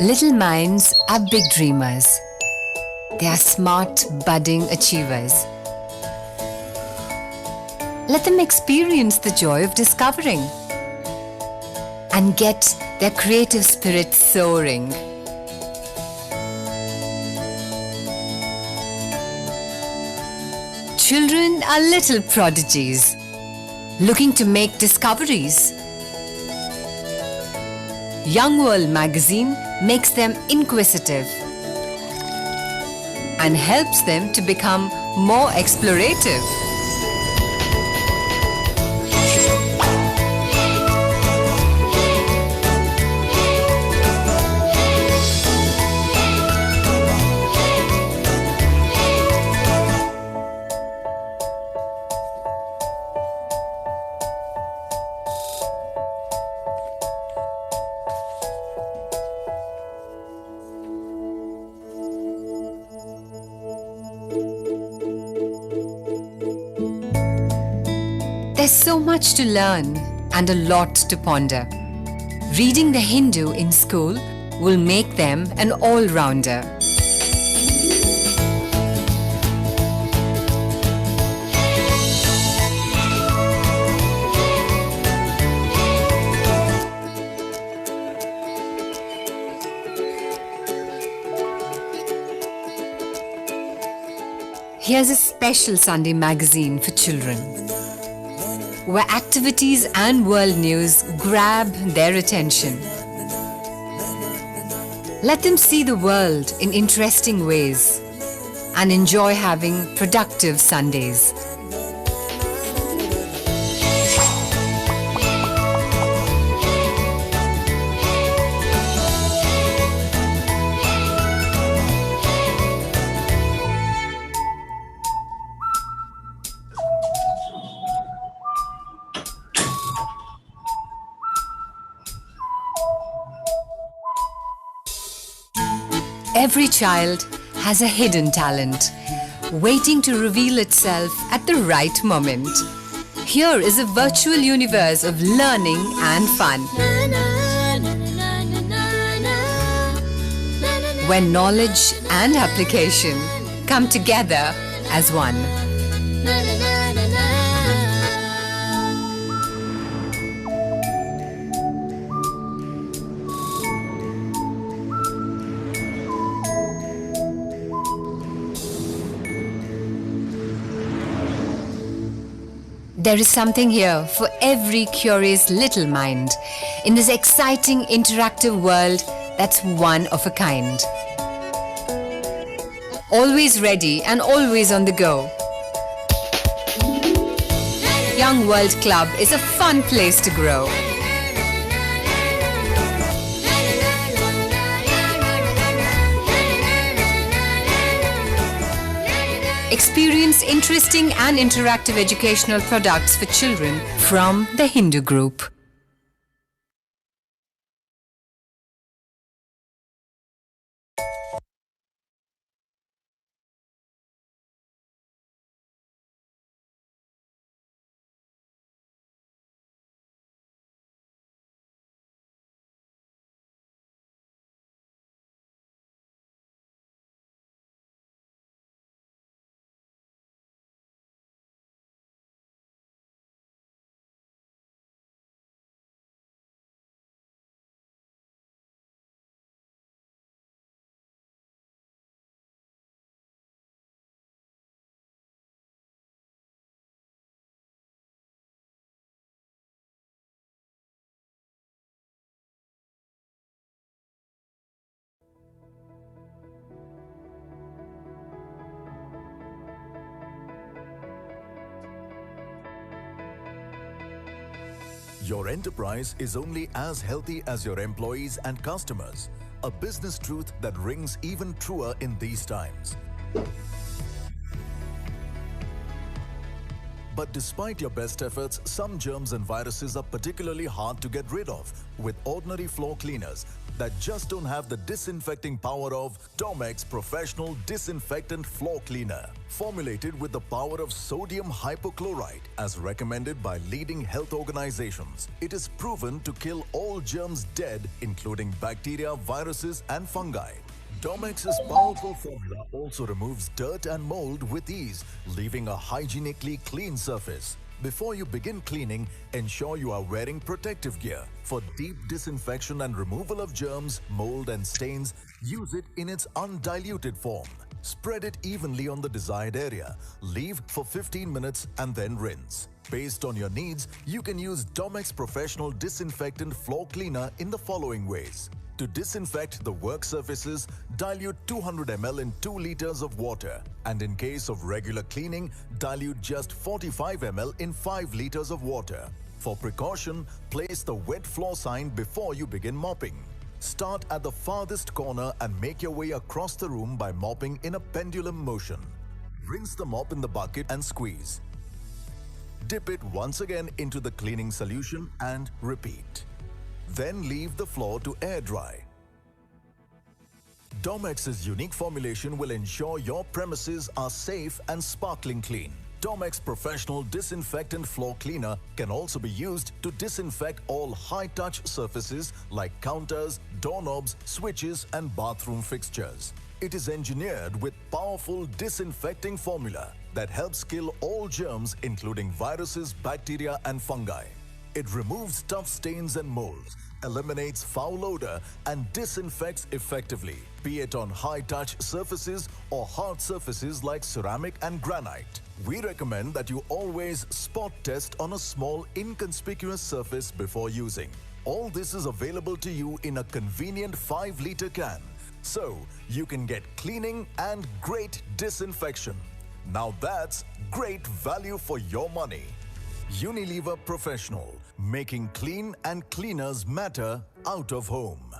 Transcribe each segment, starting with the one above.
Little minds are big dreamers. They are smart, budding achievers. Let them experience the joy of discovering and get their creative spirit soaring. Children are little prodigies, looking to make discoveries. Young World magazine makes them inquisitive and helps them to become more explorative. There's so much to learn and a lot to ponder. Reading the Hindu in school will make them an all-rounder. Here's a special Sunday magazine for children, where activities and world news grab their attention. Let them see the world in interesting ways and enjoy having productive Sundays. Every child has a hidden talent, waiting to reveal itself at the right moment. Here is a virtual universe of learning and fun, where knowledge and application come together as one. There is something here for every curious little mind in this exciting interactive world that's one of a kind. Always ready and always on the go. Young World Club is a fun place to grow. Experience interesting and interactive educational products for children from the Hindu Group. Your enterprise is only as healthy as your employees and customers. A business truth that rings even truer in these times. But despite your best efforts, some germs and viruses are particularly hard to get rid of with ordinary floor cleaners that just don't have the disinfecting power of Domex Professional Disinfectant Floor Cleaner. Formulated with the power of sodium hypochlorite as recommended by leading health organizations, it is proven to kill all germs dead, including bacteria, viruses, and fungi. Domex's powerful formula also removes dirt and mold with ease, leaving a hygienically clean surface. Before you begin cleaning, ensure you are wearing protective gear. For deep disinfection and removal of germs, mold and stains, use it in its undiluted form. Spread it evenly on the desired area. Leave for 15 minutes and then rinse. Based on your needs, you can use Domex Professional Disinfectant Floor Cleaner in the following ways. To disinfect the work surfaces, dilute 200 ml in 2 liters of water. And in case of regular cleaning, dilute just 45 ml in 5 liters of water. For precaution, place the wet floor sign before you begin mopping. Start at the farthest corner and make your way across the room by mopping in a pendulum motion. Rinse the mop in the bucket and squeeze. Dip it once again into the cleaning solution and repeat. Then leave the floor to air dry. Domex's unique formulation will ensure your premises are safe and sparkling clean. Domex Professional Disinfectant Floor Cleaner can also be used to disinfect all high-touch surfaces like counters, doorknobs, switches, and bathroom fixtures. It is engineered with powerful disinfecting formula that helps kill all germs including viruses, bacteria, and fungi. It removes tough stains and molds, eliminates foul odor, and disinfects effectively, be it on high-touch surfaces or hard surfaces like ceramic and granite. We recommend that you always spot test on a small, inconspicuous surface before using. All this is available to you in a convenient 5-liter can, so you can get cleaning and great disinfection. Now that's great value for your money. Unilever Professional, making clean and cleaners matter out of home.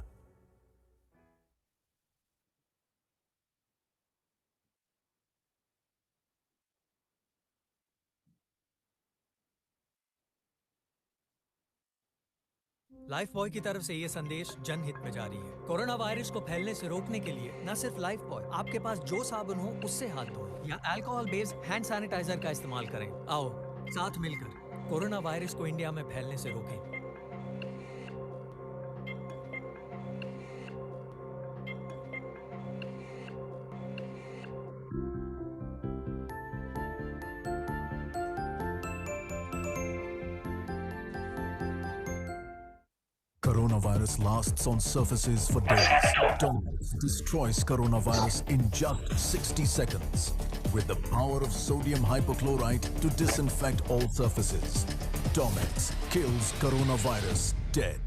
Life boy की तरफ से ये संदेश जनहित में जारी है। Corona virus को फैलने से रोकने के लिए न सिर्फ लाइफ बॉय, आपके पास जो साबुन हो उससे हाथ धोएं या अल्कोहल बेस्ड हैंड सैनिटाइजर का इस्तेमाल करें। आओ साथ मिलकर कोरोना वायरस को इंडिया में फैलने से रोकें। Coronavirus lasts on surfaces for days. Domex destroys coronavirus in just 60 seconds with the power of sodium hypochlorite to disinfect all surfaces. Domex kills coronavirus dead.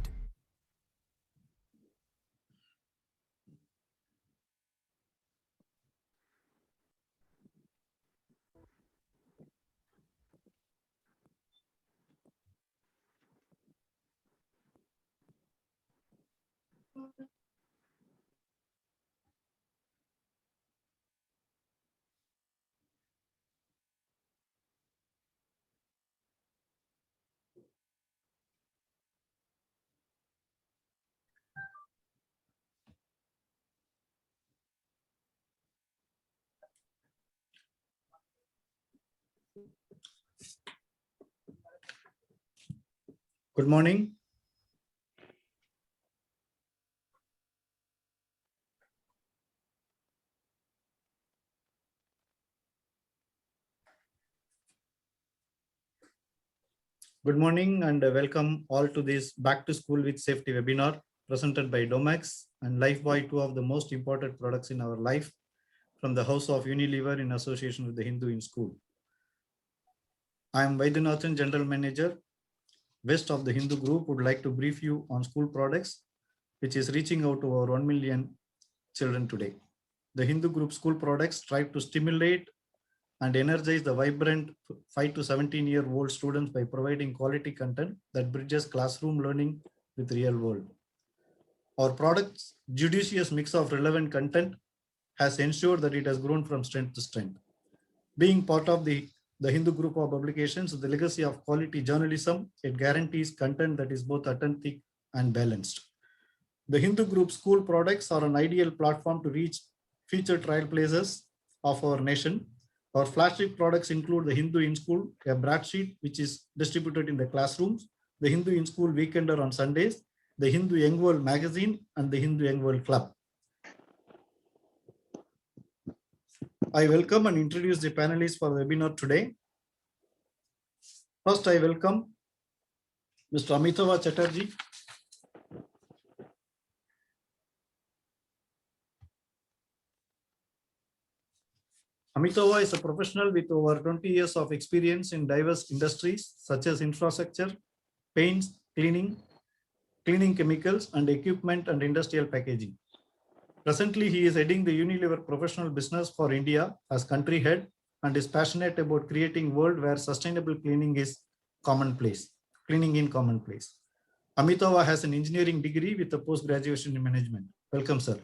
Good morning. Good morning and welcome all to this Back to School with Safety webinar presented by Domex and Lifebuoy, two of the most important products in our life from the house of Unilever in association with the Hindu in School. I am Vaidyanathan, General Manager, West of the Hindu Group, would like to brief you on school products, which is reaching out to over 1 million children today. The Hindu Group school products strive to stimulate and energize the vibrant 5 to 17-year-old students by providing quality content that bridges classroom learning with real world. Our product's judicious mix of relevant content has ensured that it has grown from strength to strength. Being part of the the Hindu group of publications, the legacy of quality journalism. It guarantees content that is both authentic and balanced. The Hindu group school products are an ideal platform to reach future trailblazers of our nation. Our flagship products include the Hindu in School, a broadsheet which is distributed in the classrooms, the Hindu in School Weekender on Sundays, the Hindu Young World magazine, and the Hindu Young World Club. I welcome and introduce the panelists for the webinar today. First, I welcome Mr. Amitava Chatterjee. Amitava is a professional with over 20 years of experience in diverse industries such as infrastructure, paints, cleaning chemicals, and equipment and industrial packaging. Presently, he is heading the Unilever professional business for India as country head and is passionate about creating a world where sustainable cleaning is commonplace. Cleaning in commonplace. Amitava has an engineering degree with a post-graduation in management. Welcome, sir.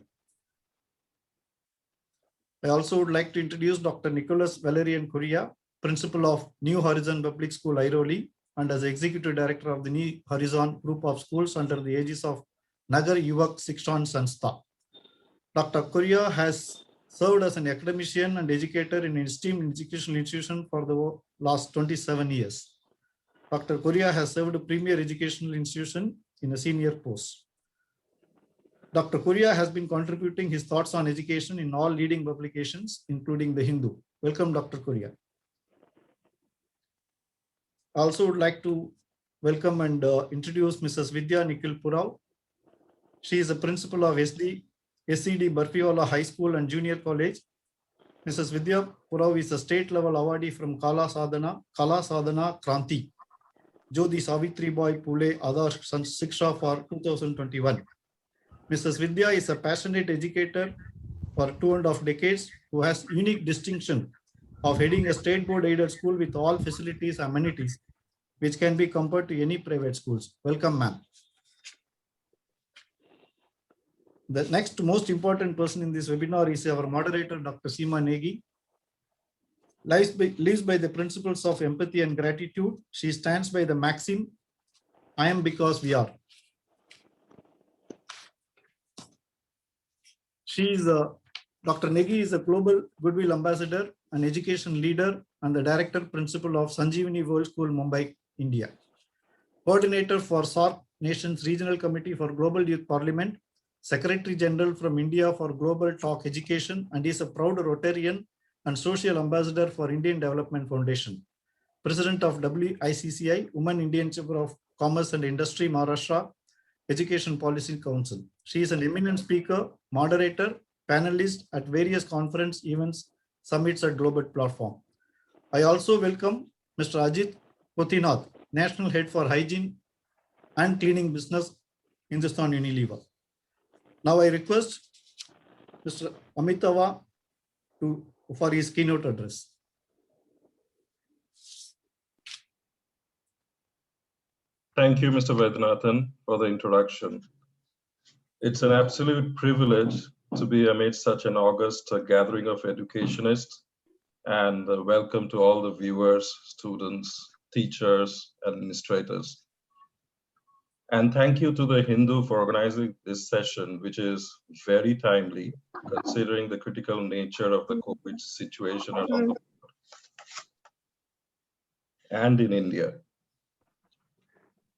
I also would like to introduce Dr. Nicholas Valerian Correa, Principal of New Horizon Public School, Airoli, and as Executive Director of the New Horizon Group of Schools under the aegis of Nagar Yuvak Shikshan Sanstha. Dr. Correa has served as an academician and educator in esteemed educational institution for the last 27 years. Dr. Correa has served a premier educational institution in a senior post. Dr. Correa has been contributing his thoughts on education in all leading publications, including The Hindu. Welcome, Dr. Correa. I also would like to welcome and introduce Mrs. Vidya Nikhil Purao. She is a principal of SCD Barfiwala High School and Junior College. Mrs. Vidya Purao is a state level awardee from Kala Sadhana Kranti, Jyoti Savitri Bai Phule Adarsh Shiksha for 2021. Mrs. Vidya is a passionate educator for 2.5 decades who has unique distinction of heading a state board aided school with all facilities and amenities, which can be compared to any private schools. Welcome, ma'am. The next most important person in this webinar is our moderator, Dr. Seema Negi. Lives by the principles of empathy and gratitude. She stands by the maxim, I am because we are. Dr. Negi is a global goodwill ambassador, an education leader, and the director principal of Sanjeevani World School, Mumbai, India. Coordinator for SAARC Nations Regional Committee for Global Youth Parliament, Secretary General from India for Global Talk Education, and is a proud Rotarian and social ambassador for Indian Development Foundation. President of WICCI, Women Indian Chamber of Commerce and Industry, Maharashtra, Education Policy Council. She is an eminent speaker, moderator, panelist at various conference events, summits at global platform. I also welcome Mr. Ajit Potinath, National Head for Hygiene and Cleaning Business, Hindustan Unilever. Now I request Mr. Amitava for his keynote address. Thank you, Mr. Vaidyanathan, for the introduction. It's an absolute privilege to be amidst such an august gathering of educationists, and welcome to all the viewers, students, teachers, administrators. And thank you to the Hindu for organizing this session, which is very timely, considering the critical nature of the COVID situation around the world and in India.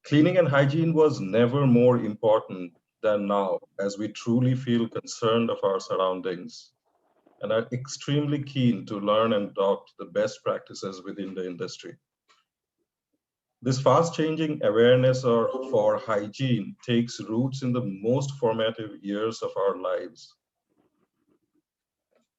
Cleaning and hygiene was never more important than now, as we truly feel concerned of our surroundings and are extremely keen to learn and adopt the best practices within the industry. This fast-changing awareness for hygiene takes roots in the most formative years of our lives.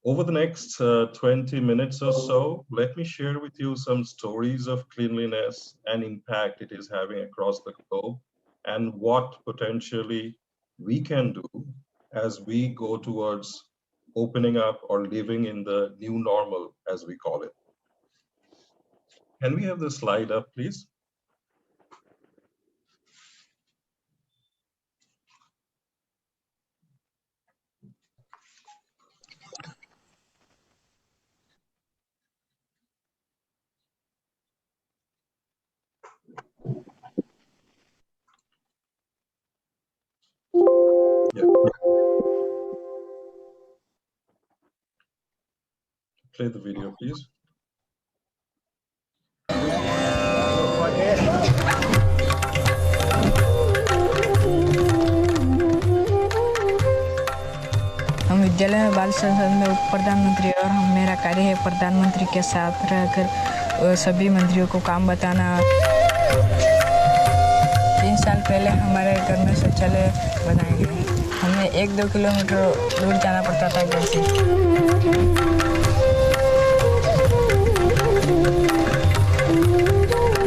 Over the next 20 minutes or so, let me share with you some stories of cleanliness and impact it is having across the globe, and what potentially we can do as we go towards opening up or living in the new normal, as we call it. Can we have the slide up, please? Play the video, please. हम विद्यालय में बाल संसद में उप प्रधानमंत्री और मेरा कार्य है प्रधानमंत्री के साथ रहकर सभी मंत्रियों को काम बताना। 3 साल पहले हमारे घर में शौचालय बनाए गए। हमें 1-2 किलोमीटर दूर जाना पड़ता था घर से।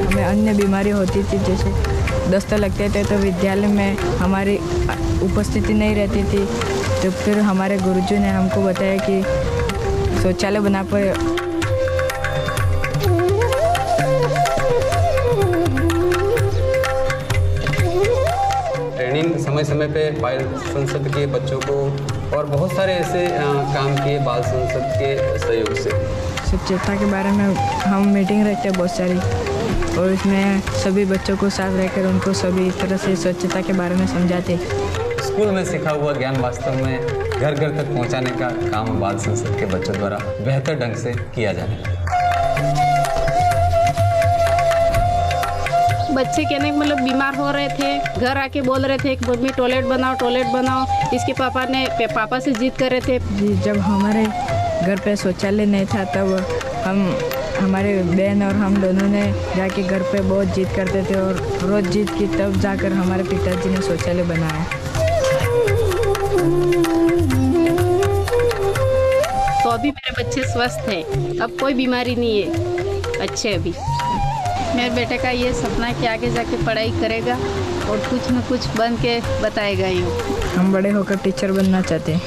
हमें अन्य बीमारी होती थी, जैसे दस्त लगते थे, तो विद्यालय में हमारी उपस्थिति नहीं रहती थी। तो फिर हमारे गुरुजी ने हमको बताया कि शौचालय बना पर ट्रेनिंग समय समय पे बाल संसद के बच्चों को और बहुत सारे ऐसे काम किए बाल संसद के सहयोग से। स्वच्छता के बारे में हम मीटिंग रखते हैं बहुत सारी, और इसमें सभी बच्चों को साथ रहकर उनको सभी तरह से स्वच्छता के बारे में समझाते। स्कूल में सीखा हुआ ज्ञान वास्तव में घर घर तक पहुंचाने का काम बाल संसद के बच्चों द्वारा बेहतर ढंग से किया जाने लगा। बच्चे कहने का मतलब बीमार हो रहे थे, घर आके बोल रहे थे कि मम्मी टॉयलेट बनाओ। इसके पापा से जिद कर रहे थे। जब हमारे घर पे शौचालय नहीं था तब हमारे बहन और हम दोनों ने जाके घर पे बहुत जिद करते थे, और रोज़ जिद की तब जाकर हमारे पिताजी ने शौचालय बनाया। तो अभी मेरे बच्चे स्वस्थ हैं, अब कोई बीमारी नहीं है, अच्छे अभी। मेरे बेटे का ये सपना है कि आगे जाके पढ़ाई करेगा और कुछ न कुछ बन के बताएगा ही। हम बड़े होकर टीचर बनना चाहते हैं।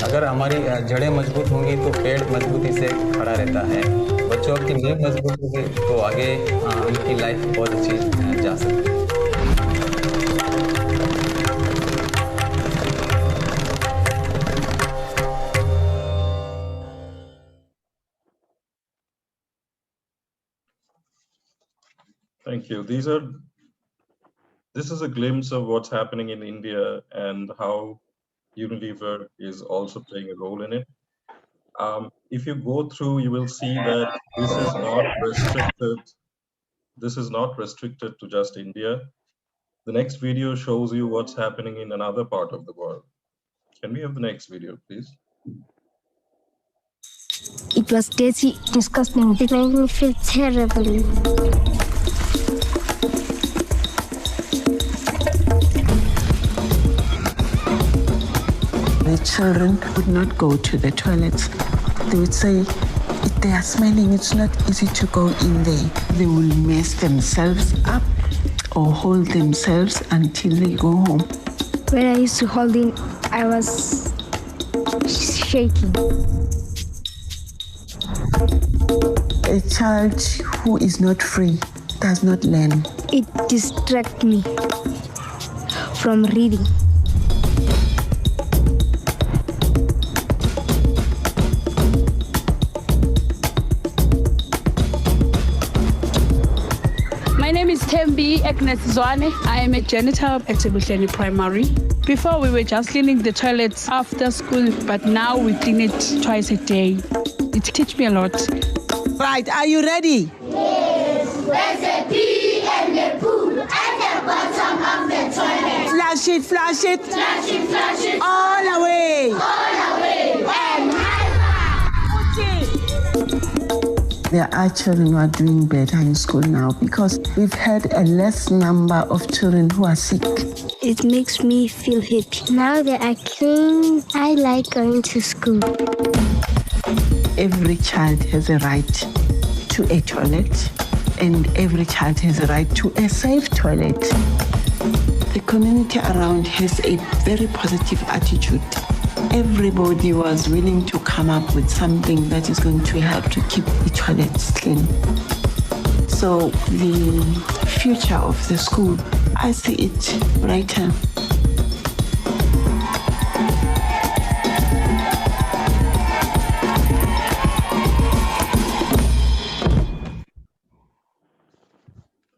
अगर हमारी जड़ें मजबूत होंगी तो पेड़ मजबूती से खड़ा रहता है। बच्चों की नींव मजबूत होगी तो आगे उनकी लाइफ बहुत अच्छी जा सकती है। Thank you. This is a glimpse of what's happening in India and how Unilever is also playing a role in it. If you go through, you will see that this is not restricted. This is not restricted to just India. The next video shows you what's happening in another part of the world. Can we have the next video, please? It was disgusting. It made me feel terribly. The children would not go to the toilets. They would say, if they are smelling, it's not easy to go in there. They will mess themselves up or hold themselves until they go home. When I used to hold in, I was shaking. A child who is not free does not learn. It distracts me from reading. My name is Tembi Agnes Zwane. I am a janitor at Ebuhleni Primary. Before we were just cleaning the toilets after school, but now we clean it twice a day. It teaches me a lot. Right, are you ready? Yes. There's a pee and a poo at the bottom of the toilet. Flush it, flush it. Flush it, flush it. All away. All away. And There are children who are doing better in school now because we've had a less number of children who are sick. It makes me feel happy. Now that I clean, I like going to school. Every child has a right to a toilet, and every child has a right to a safe toilet. The community around has a very positive attitude. Everybody was willing to come up with something that is going to help to keep the toilets clean. So the future of the school, I see it brighter.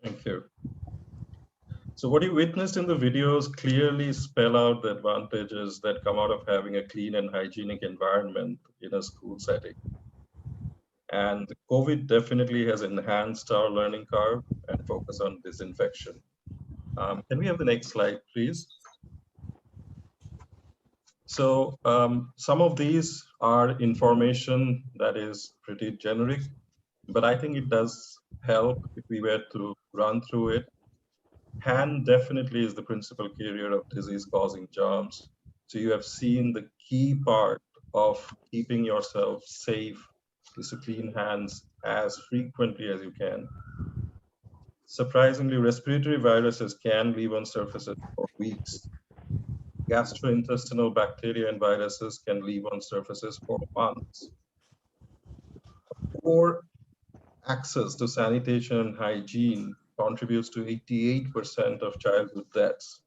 Thank you. So what you witnessed in the videos clearly spell out the advantages that come out of having a clean and hygienic environment in a school setting. And COVID definitely has enhanced our learning curve and focus on disinfection. Can we have the next slide, please? So some of these are information that is pretty generic, but I think it does help if we were to run through it. Hand definitely is the principal carrier of disease-causing germs. So you have seen the key part of keeping yourself safe is to clean hands as frequently as you can. Surprisingly, respiratory viruses can live on surfaces for weeks. Gastrointestinal bacteria and viruses can live on surfaces for months. Poor access to sanitation and hygiene contributes to 88% of childhood deaths.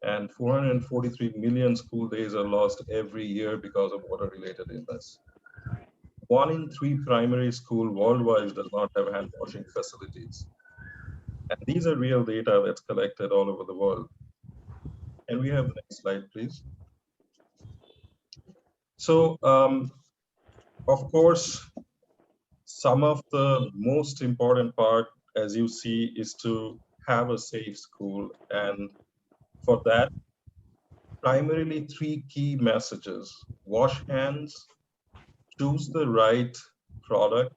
And 443 million school days are lost every year because of water-related illness. 1 in 3 primary schools worldwide does not have hand washing facilities. And these are real data that's collected all over the world. And we have the next slide, please. So, of course, some of the most important part, as you see, is to have a safe school. And for that, primarily 3 key messages: wash hands, choose the right product,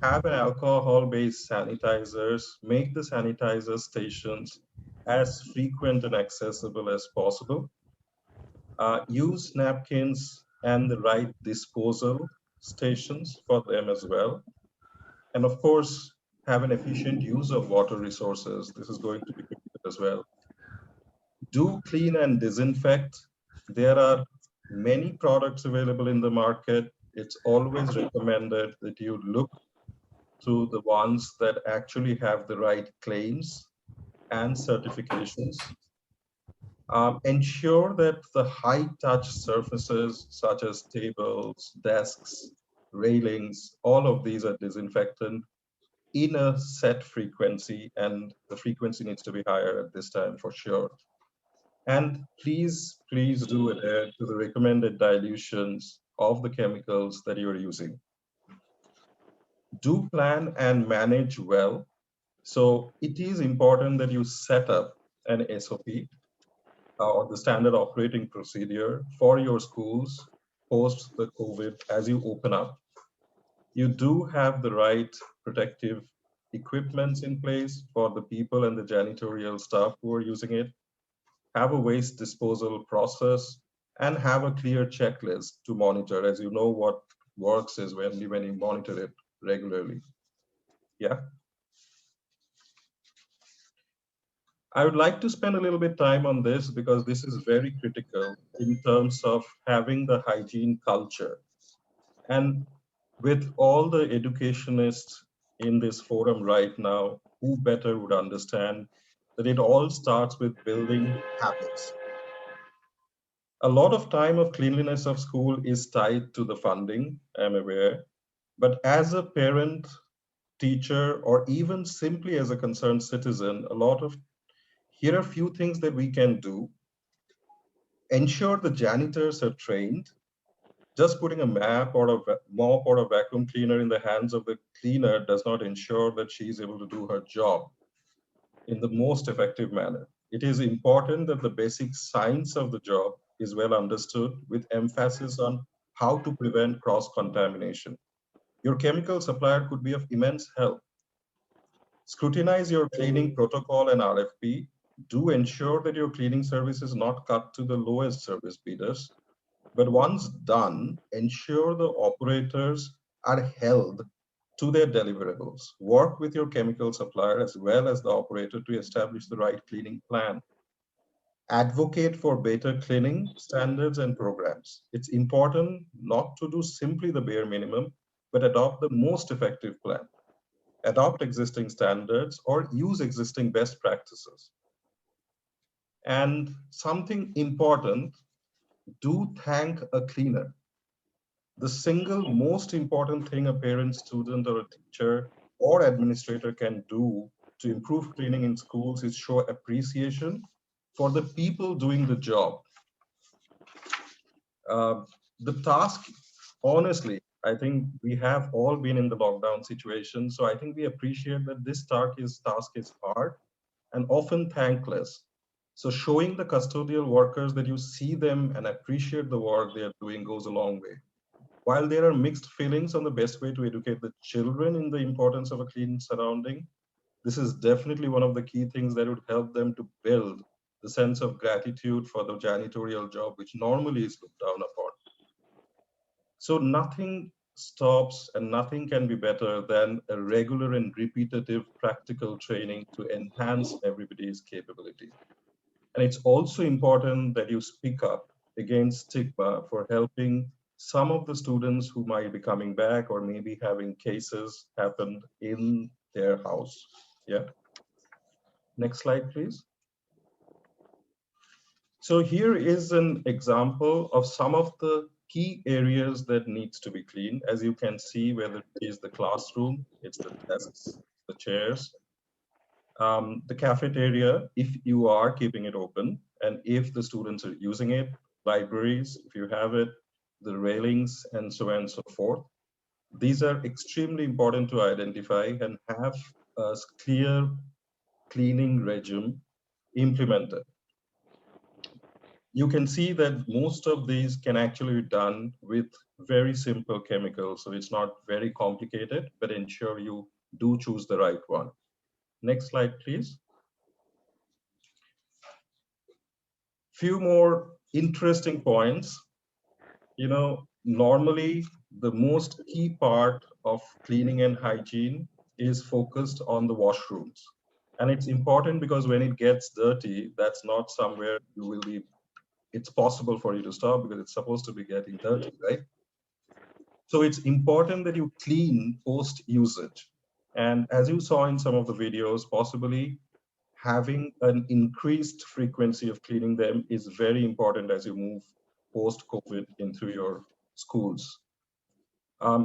have an alcohol-based sanitizers, make the sanitizer stations as frequent and accessible as possible, use napkins and the right disposal stations for them as well. And of course, have an efficient use of water resources. This is going to be critical as well. Do clean and disinfect. There are many products available in the market. It's always recommended that you look to the ones that actually have the right claims and certifications. Ensure that the high-touch surfaces such as tables, desks, railings, all of these are disinfected in a set frequency, and the frequency needs to be higher at this time for sure. And please do adhere to the recommended dilutions of the chemicals that you're using. Do plan and manage well. So it is important that you set up an SOP or the standard operating procedure for your schools post the COVID as you open up. You do have the right protective equipments in place for the people and the janitorial staff who are using it. Have a waste disposal process and have a clear checklist to monitor, as you know what works is when you monitor it regularly. Yeah. I would like to spend a little bit time on this because this is very critical in terms of having the hygiene culture. And with all the educationists in this forum right now, who better would understand that it all starts with building habits. A lot of time of cleanliness of school is tied to the funding, I'm aware, but as a parent, teacher, or even simply as a concerned citizen, here are a few things that we can do. Ensure the janitors are trained. Just putting a mop or a vacuum cleaner in the hands of the cleaner does not ensure that she is able to do her job in the most effective manner. It is important that the basic science of the job is well understood with emphasis on how to prevent cross-contamination. Your chemical supplier could be of immense help. Scrutinize your cleaning protocol and RFP. Do ensure that your cleaning service is not cut to the lowest service bidders. But once done, ensure the operators are held to their deliverables. Work with your chemical supplier as well as the operator to establish the right cleaning plan. Advocate for better cleaning standards and programs. It's important not to do simply the bare minimum, but adopt the most effective plan. Adopt existing standards or use existing best practices. And something important, do thank a cleaner. The single most important thing a parent, student, or a teacher or administrator can do to improve cleaning in schools is show appreciation for the people doing the job. The task, honestly, I think we have all been in the lockdown situation. So I think we appreciate that this task is hard and often thankless. So showing the custodial workers that you see them and appreciate the work they are doing goes a long way. While there are mixed feelings on the best way to educate the children in the importance of a clean surrounding, this is definitely one of the key things that would help them to build the sense of gratitude for the janitorial job, which normally is looked down upon. So nothing stops and nothing can be better than a regular and repetitive practical training to enhance everybody's capability. And it's also important that you speak up against stigma for helping some of the students who might be coming back or maybe having cases happen in their house. Yeah. Next slide, please. So here is an example of some of the key areas that needs to be cleaned. As you can see, whether it is the classroom, it's the desks, the chairs, the cafeteria, if you are keeping it open, and if the students are using it, libraries, if you have it, the railings, and so on and so forth. These are extremely important to identify and have a clear cleaning regime implemented. You can see that most of these can actually be done with very simple chemicals. So it's not very complicated, but ensure you do choose the right one. Next slide, please. Few more interesting points. You know, normally the most key part of cleaning and hygiene is focused on the washrooms. And it's important because when it gets dirty, that's not somewhere you will be, it's possible for you to stop because it's supposed to be getting dirty, right? So it's important that you clean post usage. And as you saw in some of the videos, possibly having an increased frequency of cleaning them is very important as you move post-COVID into your schools.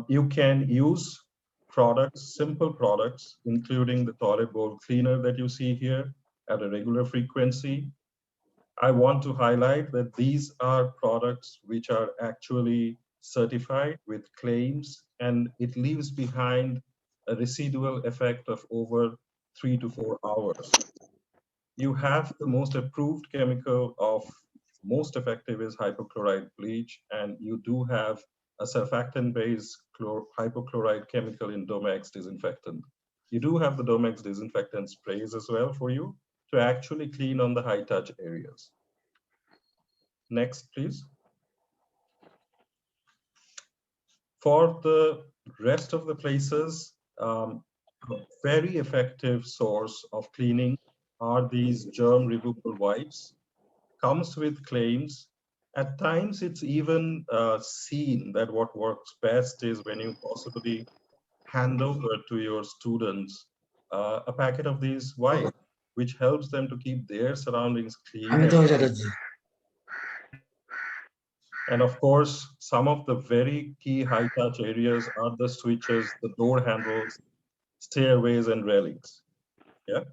You can use products, simple products, including the toilet bowl cleaner that you see here at a regular frequency. I want to highlight that these are products which are actually certified with claims, and it leaves behind a residual effect of over 3 to 4 hours. You have the most approved chemical of most effective is hypochlorite bleach, and you do have a surfactant-based hypochlorite chemical in Domex disinfectant. You do have the Domex disinfectant sprays as well for you to actually clean on the high-touch areas. Next, please. For the rest of the places, a very effective source of cleaning are these germ removal wipes. Comes with claims. At times, it's even seen that what works best is when you possibly hand over to your students a packet of these wipes, which helps them to keep their surroundings clean. And of course, some of the very key high-touch areas are the switches, the door handles, stairways, and railings. Yeah.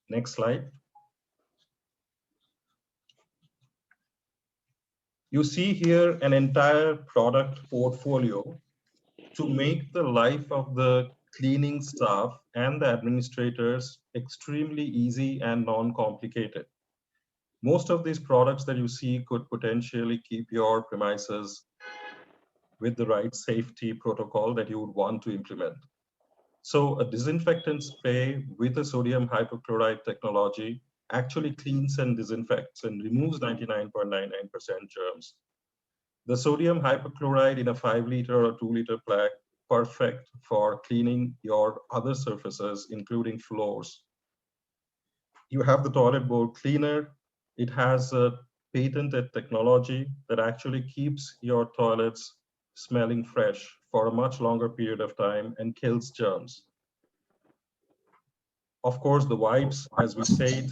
Next slide. You see here an entire product portfolio to make the life of the cleaning staff and the administrators extremely easy and non-complicated. Most of these products that you see could potentially keep your premises with the right safety protocol that you would want to implement. So a disinfectant spray with a sodium hypochlorite technology actually cleans and disinfects and removes 99.99% germs. The sodium hypochlorite in a 5-liter or 2-liter pack, perfect for cleaning your other surfaces, including floors. You have the toilet bowl cleaner. It has a patented technology that actually keeps your toilets smelling fresh for a much longer period of time and kills germs. Of course, the wipes, as we said,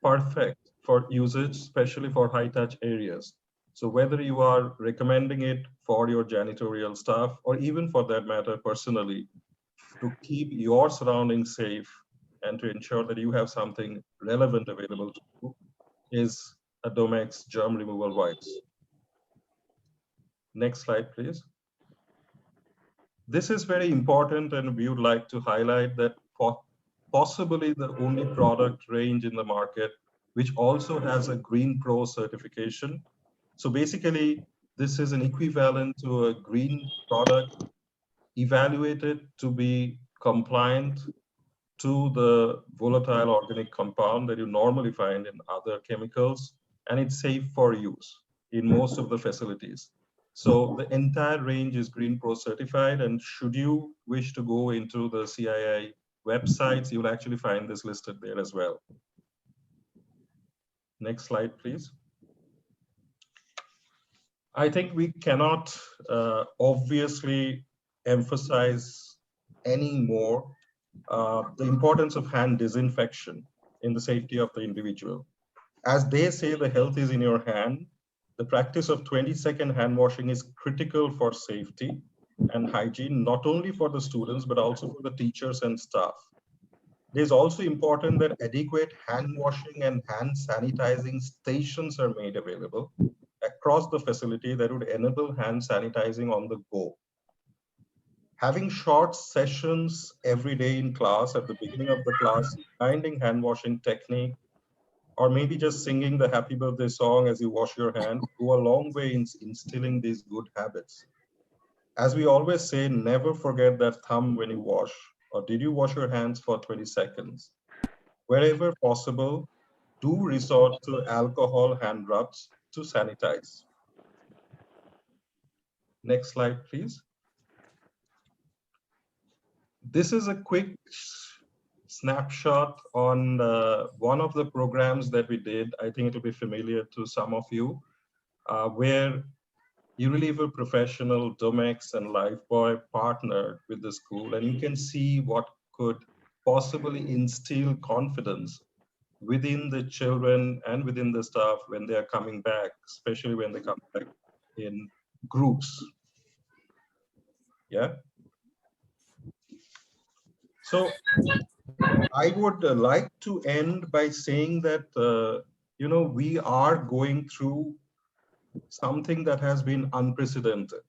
perfect for usage, especially for high-touch areas. So whether you are recommending it for your janitorial staff, or even for that matter, personally, to keep your surroundings safe and to ensure that you have something relevant available to you, is a Domex germ removal wipes. Next slide, please. This is very important, and we would like to highlight that possibly the only product range in the market which also has a Green Pro certification. So basically, this is an equivalent to a green product evaluated to be compliant to the volatile organic compound that you normally find in other chemicals, and it's safe for use in most of the facilities. So the entire range is Green Pro certified, and should you wish to go into the CII websites, you'll actually find this listed there as well. Next slide, please. I think we cannot obviously emphasize any more the importance of hand disinfection in the safety of the individual. As they say, the health is in your hand. The practice of 20-second hand washing is critical for safety and hygiene, not only for the students, but also for the teachers and staff. It is also important that adequate hand washing and hand sanitizing stations are made available across the facility that would enable hand sanitizing on the go. Having short sessions every day in class at the beginning of the class, finding hand washing technique, or maybe just singing the happy birthday song as you wash your hands, go a long way in instilling these good habits. As we always say, never forget that thumb when you wash, or did you wash your hands for 20 seconds? Wherever possible, do resort to alcohol hand rubs to sanitize. Next slide, please. This is a quick snapshot on one of the programs that we did. I think it will be familiar to some of you, where Unilever Professional, Domex, and Lifebuoy partnered with the school, and you can see what could possibly instill confidence within the children and within the staff when they are coming back, especially when they come back in groups. Yeah. So I would like to end by saying that, we are going through something that has been unprecedented.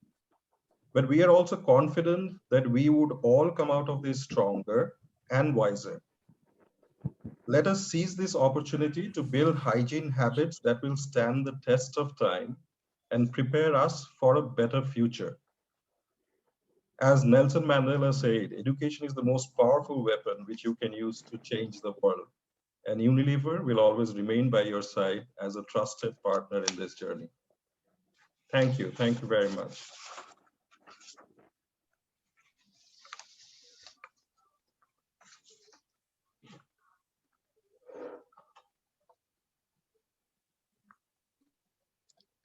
But we are also confident that we would all come out of this stronger and wiser. Let us seize this opportunity to build hygiene habits that will stand the test of time and prepare us for a better future. As Nelson Mandela said, education is the most powerful weapon which you can use to change the world. And Unilever will always remain by your side as a trusted partner in this journey. Thank you. Thank you very much.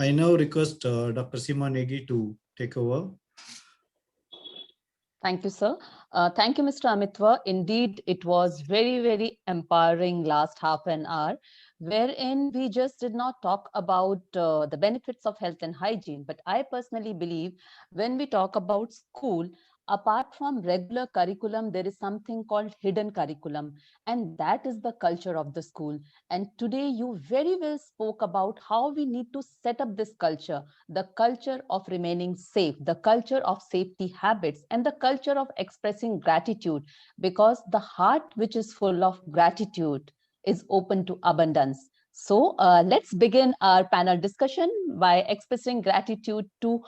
I now request Dr. Seema Negi to take over. Thank you, sir. Thank you, Mr. Amitwa. Indeed, it was very, very empowering last half an hour, wherein we just did not talk about the benefits of health and hygiene. But I personally believe when we talk about school, apart from regular curriculum, there is something called hidden curriculum, and that is the culture of the school. And today you very well spoke about how we need to set up this culture, the culture of remaining safe, the culture of safety habits, and the culture of expressing gratitude, because the heart which is full of gratitude is open to abundance. So let's begin our panel discussion by expressing gratitude to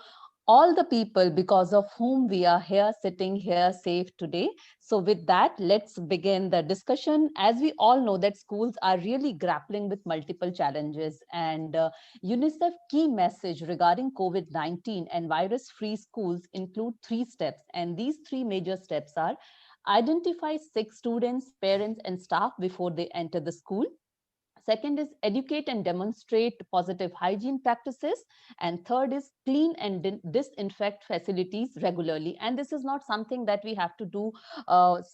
all the people because of whom we are here, sitting here safe today. So with that, let's begin the discussion. As we all know that schools are really grappling with multiple challenges, and UNICEF key message regarding COVID-19 and virus-free schools include 3 steps. And these 3 major steps are: identify sick students, parents, and staff before they enter the school. Second is educate and demonstrate positive hygiene practices. And third is clean and disinfect facilities regularly. And this is not something that we have to do,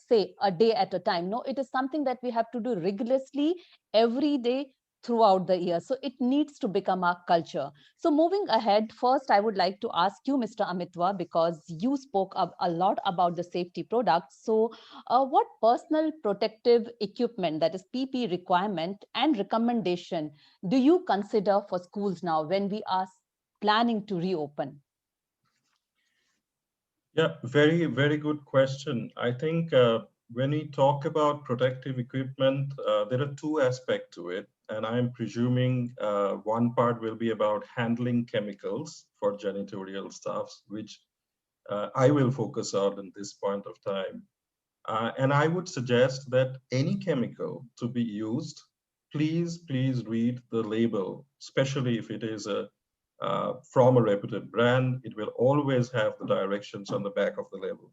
say, a day at a time. No, it is something that we have to do rigorously every day throughout the year. So it needs to become our culture. So moving ahead, first, I would like to ask you, Mr. Amitwa, because you spoke a lot about the safety products. So what personal protective equipment, that is PP requirement and recommendation, do you consider for schools now when we are planning to reopen? Yeah, very, very good question. I think when we talk about protective equipment, there are two aspects to it. And I'm presuming one part will be about handling chemicals for janitorial stuffs, which I will focus on at this point of time. And I would suggest that any chemical to be used, please read the label, especially if it is from a reputed brand. It will always have the directions on the back of the label.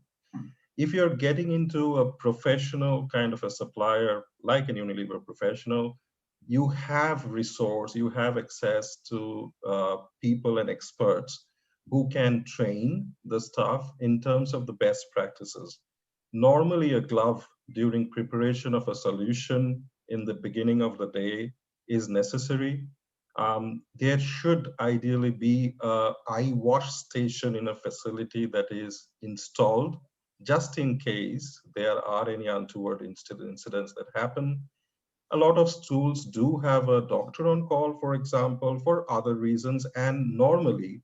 If you're getting into a professional kind of a supplier, like an Unilever professional, you have resource, you have access to people and experts who can train the staff in terms of the best practices. Normally, a glove during preparation of a solution in the beginning of the day is necessary. There should ideally be an eye wash station in a facility that is installed, just in case there are any untoward incidents that happen. A lot of schools do have a doctor on call, for example, for other reasons, and normally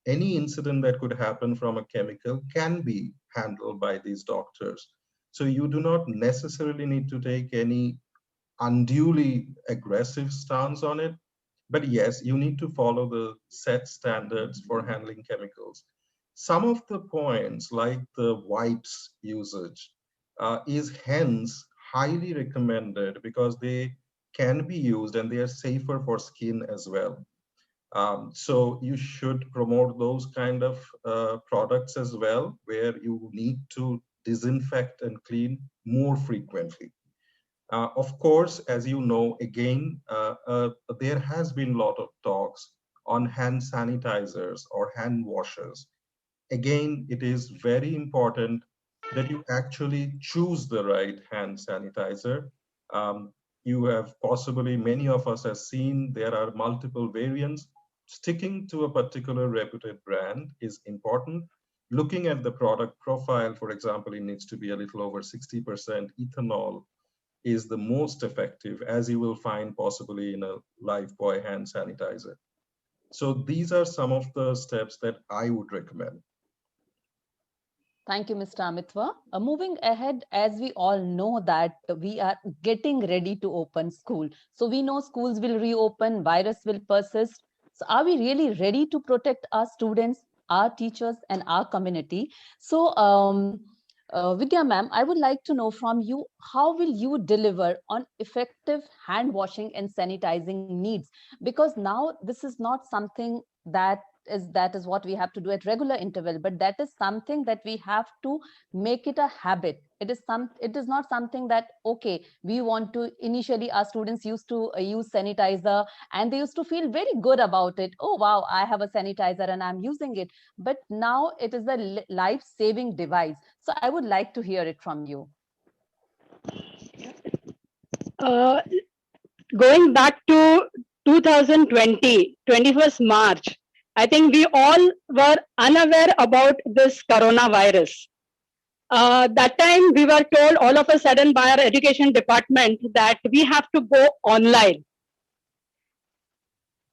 any incident that could happen from a chemical can be handled by these doctors. So you do not necessarily need to take any unduly aggressive stance on it. But yes, you need to follow the set standards for handling chemicals. Some of the points, like the wipes usage, is hence highly recommended because they can be used and they are safer for skin as well. So you should promote those kind of products as well, where you need to disinfect and clean more frequently. Of course, as you know, again, there has been a lot of talks on hand sanitizers or hand washers. Again, it is very important that you actually choose the right hand sanitizer. You have possibly, many of us have seen, there are multiple variants. Sticking to a particular reputed brand is important. Looking at the product profile, for example, it needs to be a little over 60% ethanol is the most effective, as you will find possibly in a Lifebuoy hand sanitizer. So these are some of the steps that I would recommend. Thank you, Mr. Amitwa. Moving ahead, as we all know that we are getting ready to open school. So we know schools will reopen, virus will persist. So are we really ready to protect our students, our teachers, and our community? So Vidya ma'am, I would like to know from you, how will you deliver on effective hand washing and sanitizing needs? Because now this is not something that is what we have to do at regular interval, but that is something that we have to make it a habit. It is not something that, okay, we want to, initially our students used to use sanitizer and they used to feel very good about it. Oh wow, I have a sanitizer and I'm using it. But now it is a life-saving device. So I would like to hear it from you. Going back to 2020, 21st March, I think we all were unaware about this coronavirus. That time we were told all of a sudden by our education department that we have to go online.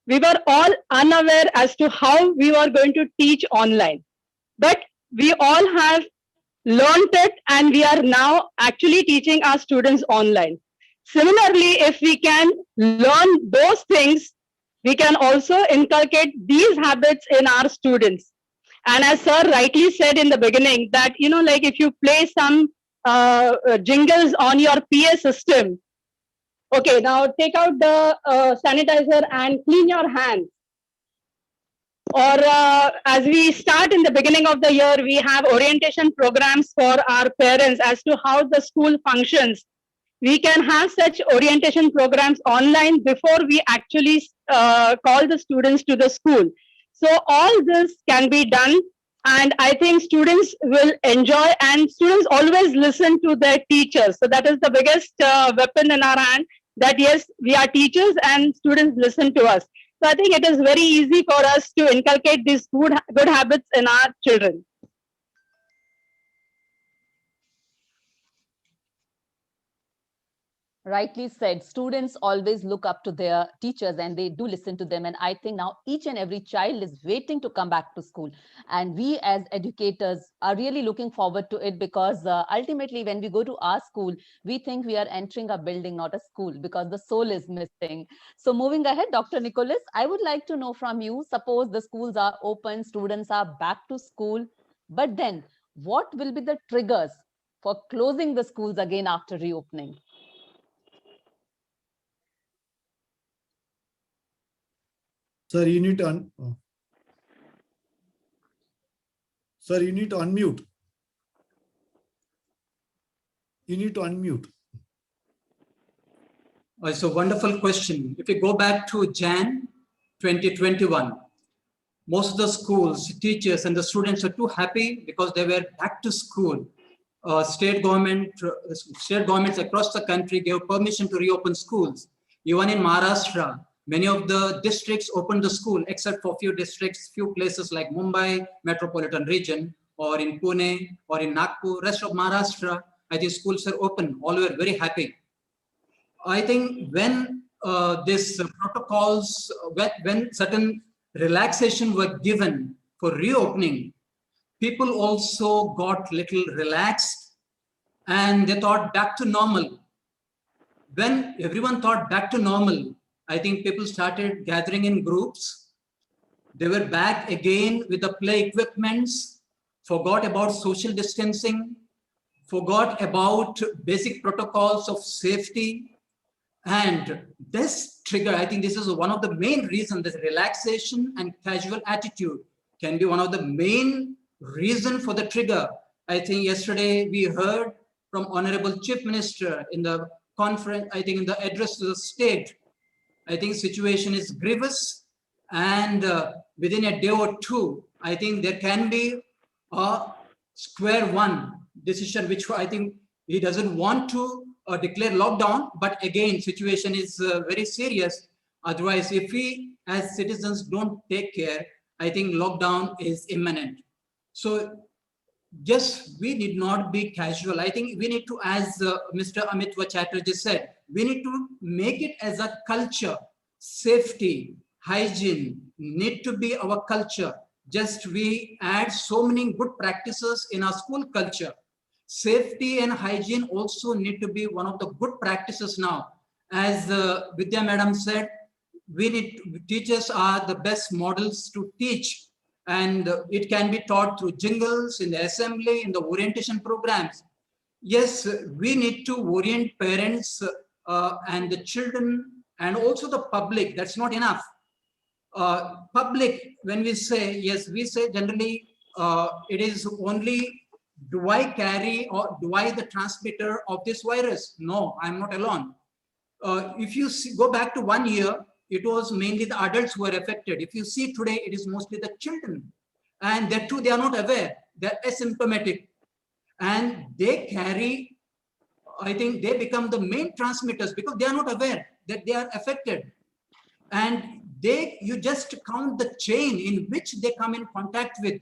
We were all unaware as to how we were going to teach online. But we all have learned it and we are now actually teaching our students online. Similarly, if we can learn those things, we can also inculcate these habits in our students. And as sir rightly said in the beginning that, you know, like if you play some jingles on your PA system, okay, now take out the sanitizer and clean your hands. Or as we start in the beginning of the year, we have orientation programs for our parents as to how the school functions. We can have such orientation programs online before we actually call the students to the school. So all this can be done, and I think students will enjoy, and students always listen to their teachers. So that is the biggest weapon in our hand, that yes, we are teachers and students listen to us. So I think it is very easy for us to inculcate these good habits in our children. Rightly said. Students always look up to their teachers and they do listen to them. And I think now each and every child is waiting to come back to school. And we as educators are really looking forward to it, because ultimately when we go to our school, we think we are entering a building, not a school, because the soul is missing. So moving ahead, Dr. Nicholas, I would like to know from you, suppose the schools are open, students are back to school, but then what will be the triggers for closing the schools again after reopening? Sir, you need to Sir, you need to unmute. You need to unmute. It's a wonderful question. If you go back to Jan 2021, most of the schools, teachers, and the students are too happy because they were back to school. State governments across the country gave permission to reopen schools. Even in Maharashtra, many of the districts opened the school, except for few districts, few places like Mumbai, metropolitan region, or in Pune, or in Nagpur. Rest of Maharashtra, I think schools are open. All were very happy. I think when these protocols, when certain relaxation were given for reopening, people also got little relaxed and they thought back to normal. When everyone thought back to normal, I think people started gathering in groups. They were back again with the play equipments, forgot about social distancing, forgot about basic protocols of safety. And this trigger, I think this is one of the main reasons, that relaxation and casual attitude can be one of the main reason for the trigger. I think yesterday we heard from Honorable Chief Minister in the conference, I think in the address to the state, I think situation is grievous, and within a day or two, I think there can be a square one decision, which I think he doesn't want to declare lockdown, but again, situation is very serious. Otherwise, if we as citizens don't take care, I think lockdown is imminent. So just we need not be casual. I think we need to, as Mr. Amitwa Chatterjee said, we need to make it as a culture. Safety, hygiene need to be our culture. Just we add so many good practices in our school culture. Safety and hygiene also need to be one of the good practices now. As Vidya Madam said, teachers are the best models to teach, and it can be taught through jingles in the assembly, in the orientation programs. Yes, we need to orient parents and the children and also the public. That's not enough. Public, when we say, yes, we say generally it is only, do I carry or do I the transmitter of this virus? No, I'm not alone. If you go back to 1 year, it was mainly the adults who were affected. If you see today, it is mostly the children. And that too, they are not aware. They're asymptomatic. And they carry, I think they become the main transmitters because they are not aware that they are affected. And you just count the chain in which they come in contact with.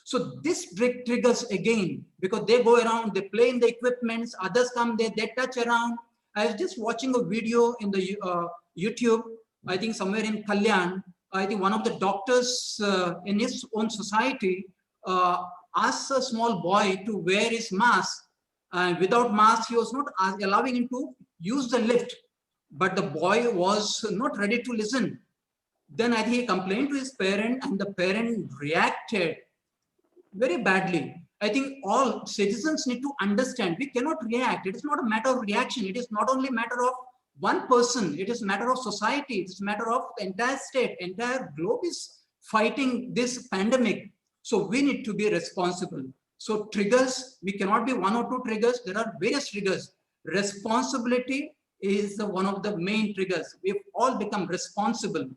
So this triggers again, because they go around, they play in the equipments, others come there, they touch around. I was just watching a video in the YouTube, I think somewhere in Kalyan. I think one of the doctors in his own society asked a small boy to wear his mask. And without mask, he was not allowing him to use the lift. But the boy was not ready to listen. Then I think he complained to his parent, and the parent reacted very badly. I think all citizens need to understand, we cannot react. It is not a matter of reaction. It is not only a matter of one person. It is a matter of society. It is a matter of the entire state. Entire globe is fighting this pandemic. So we need to be responsible. So triggers, we cannot be one or two triggers. There are various triggers. Responsibility is one of the main triggers. We've all become responsible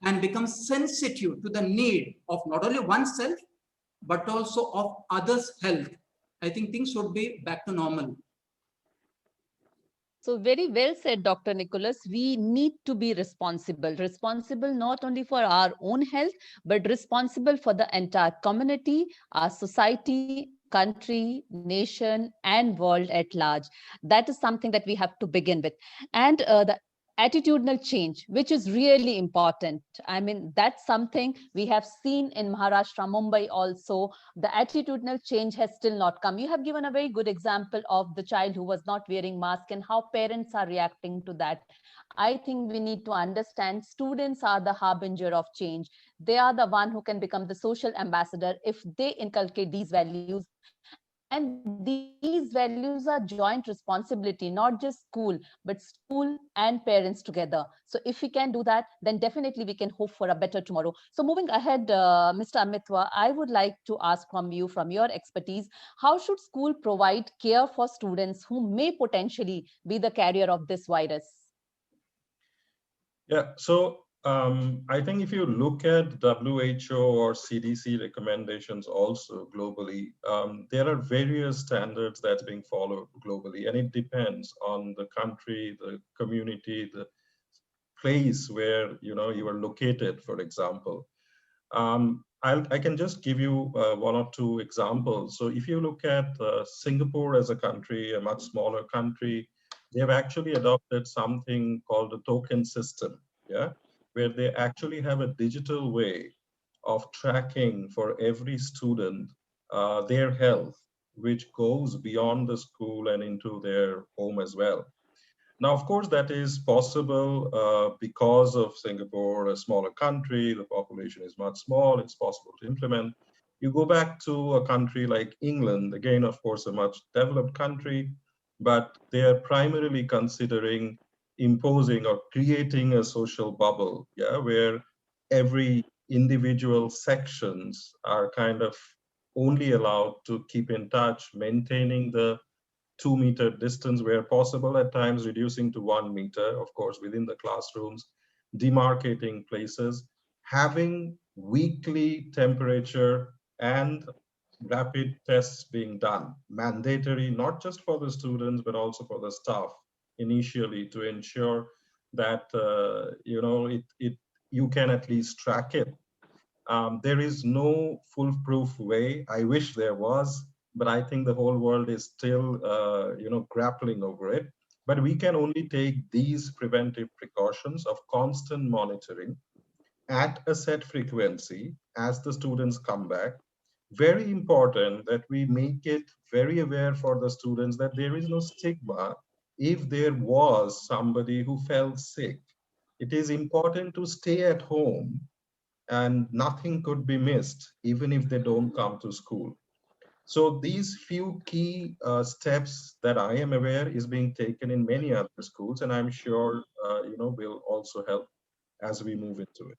and become sensitive to the need of not only oneself, but also of others' health. I think things should be back to normal. So very well said, Dr. Nicholas. We need to be responsible not only for our own health, but responsible for the entire community, our society, country, nation, and world at large. That is something that we have to begin with. And the attitudinal change, which is really important. I mean, that's something we have seen in Maharashtra, Mumbai also. The attitudinal change has still not come. You have given a very good example of the child who was not wearing mask and how parents are reacting to that. I think we need to understand students are the harbinger of change. They are the one who can become the social ambassador if they inculcate these values. And these values are joint responsibility, not just school, but school and parents together. So if we can do that, then definitely we can hope for a better tomorrow. So moving ahead, Mr. Amitwa, I would like to ask from you, from your expertise, how should school provide care for students who may potentially be the carrier of this virus? Yeah, so I think if you look at WHO or CDC recommendations also globally, there are various standards that's being followed globally, and it depends on the country, the community, the place where you are located, for example. I can just give you one or two examples. So if you look at Singapore as a country, a much smaller country, they have actually adopted something called a token system, yeah, where they actually have a digital way of tracking for every student their health, which goes beyond the school and into their home as well. Now, of course, that is possible because of Singapore, a smaller country, the population is much small, it's possible to implement. You go back to a country like England, again, of course, a much developed country, but they are primarily considering imposing or creating a social bubble, yeah, where every individual sections are kind of only allowed to keep in touch, maintaining the 2-meter distance where possible, at times reducing to 1 meter, of course, within the classrooms, demarcating places, having weekly temperature and rapid tests being done, mandatory, not just for the students, but also for the staff initially, to ensure that, you can at least track it. There is no foolproof way. I wish there was, but I think the whole world is still, grappling over it. But we can only take these preventive precautions of constant monitoring at a set frequency as the students come back. Very important that we make it very aware for the students that there is no stigma if there was somebody who felt sick. It is important to stay at home and nothing could be missed, even if they don't come to school. So these few key steps that I am aware is being taken in many other schools, and I'm sure will also help as we move into it.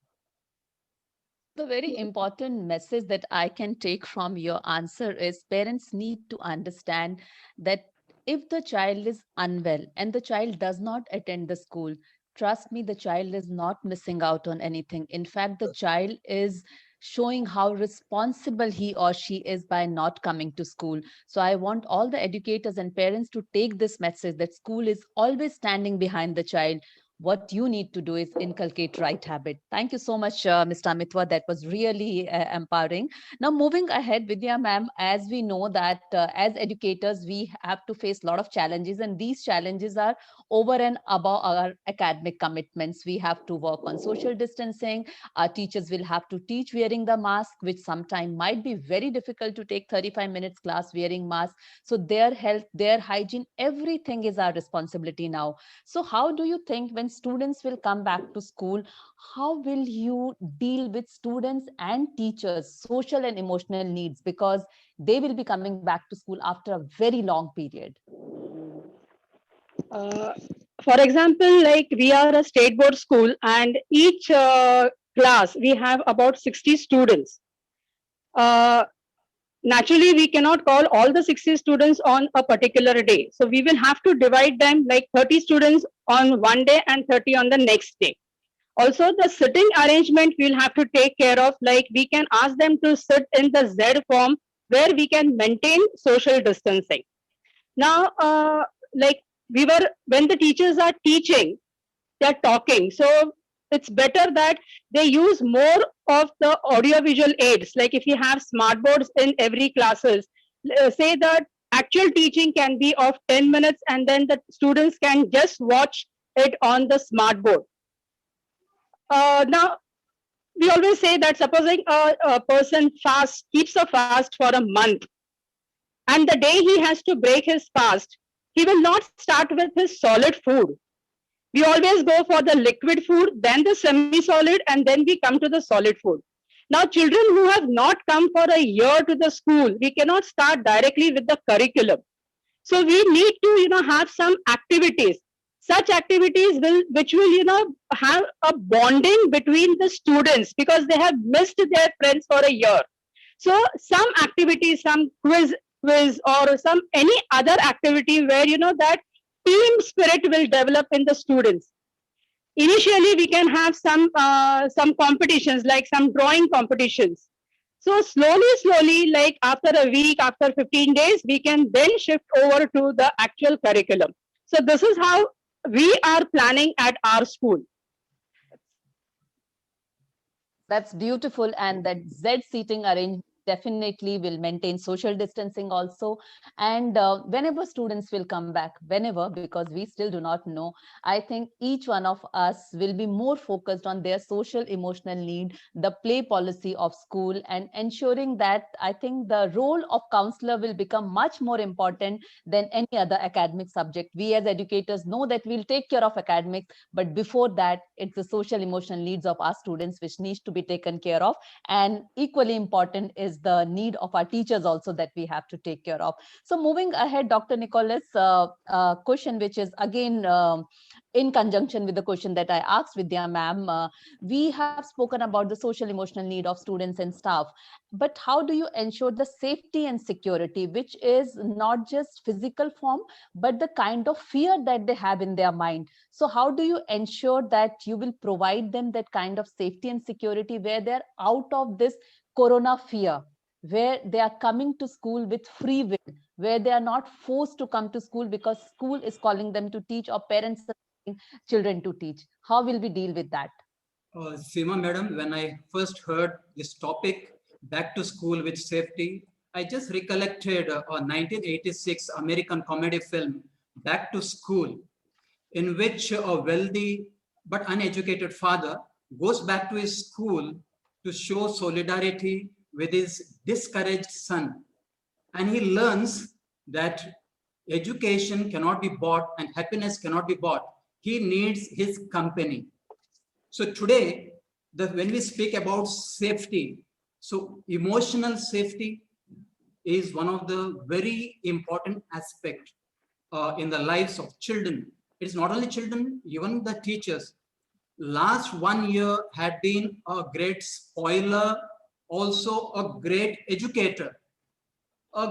The very important message that I can take from your answer is parents need to understand that if the child is unwell and the child does not attend the school, trust me, the child is not missing out on anything. In fact, the child is showing how responsible he or she is by not coming to school. So I want all the educators and parents to take this message that school is always standing behind the child. What you need to do is inculcate right habit. Thank you so much, Mr. Amitwa. That was really empowering. Now, moving ahead, Vidya ma'am, as we know that as educators, we have to face a lot of challenges, and these challenges are over and above our academic commitments. We have to work on social distancing. Our teachers will have to teach wearing the mask, which sometimes might be very difficult to take 35 minutes class wearing mask. So their health, their hygiene, everything is our responsibility now. So how do you think when students will come back to school, how will you deal with students and teachers' social and emotional needs, because they will be coming back to school after a very long period? For example, like we are a state board school, and each class we have about 60 students. Naturally, we cannot call all the 60 students on a particular day. So we will have to divide them, like 30 students on one day and 30 on the next day. Also, the sitting arrangement we'll have to take care of, like we can ask them to sit in the Z form where we can maintain social distancing. Now, when the teachers are teaching, they're talking. So it's better that they use more of the audiovisual aids. Like if you have smart boards in every classes, say that actual teaching can be of 10 minutes and then the students can just watch it on the smart board. Now, we always say that supposing a person keeps a fast for a month, and the day he has to break his fast, he will not start with his solid food. We always go for the liquid food, then the semi-solid, and then we come to the solid food. Now, children who have not come for a year to the school, we cannot start directly with the curriculum. So we need to, have some activities. Such activities which will, have a bonding between the students because they have missed their friends for a year. So some activities, some quiz or some any other activity where, that team spirit will develop in the students. Initially, we can have some competitions, like some drawing competitions. So slowly, like after a week, after 15 days, we can then shift over to the actual curriculum. So this is how we are planning at our school. That's beautiful. And that Z seating arrangement definitely will maintain social distancing also. And whenever students will come back, because we still do not know, I think each one of us will be more focused on their social emotional need, the play policy of school, and ensuring that I think the role of counselor will become much more important than any other academic subject. We as educators know that we'll take care of academics, but before that, it's the social emotional needs of our students which needs to be taken care of. And equally important is the need of our teachers also that we have to take care of. So moving ahead, Dr. Nicholas, question which is again in conjunction with the question that I asked Vidya ma'am, we have spoken about the social emotional need of students and staff, but how do you ensure the safety and security, which is not just physical form, but the kind of fear that they have in their mind? So how do you ensure that you will provide them that kind of safety and security where they're out of this corona fear, where they are coming to school with free will, where they are not forced to come to school because school is calling them to teach or parents are telling children to teach? How will we deal with that? Seema madam, when I first heard this topic, back to school with safety, I just recollected a 1986 American comedy film, Back to School, in which a wealthy but uneducated father goes back to his school to show solidarity with his discouraged son. And he learns that education cannot be bought and happiness cannot be bought. He needs his company. So today, when we speak about safety, so emotional safety is one of the very important aspects in the lives of children. It's not only children, even the teachers. Last 1 year had been a great spoiler, also a great educator. I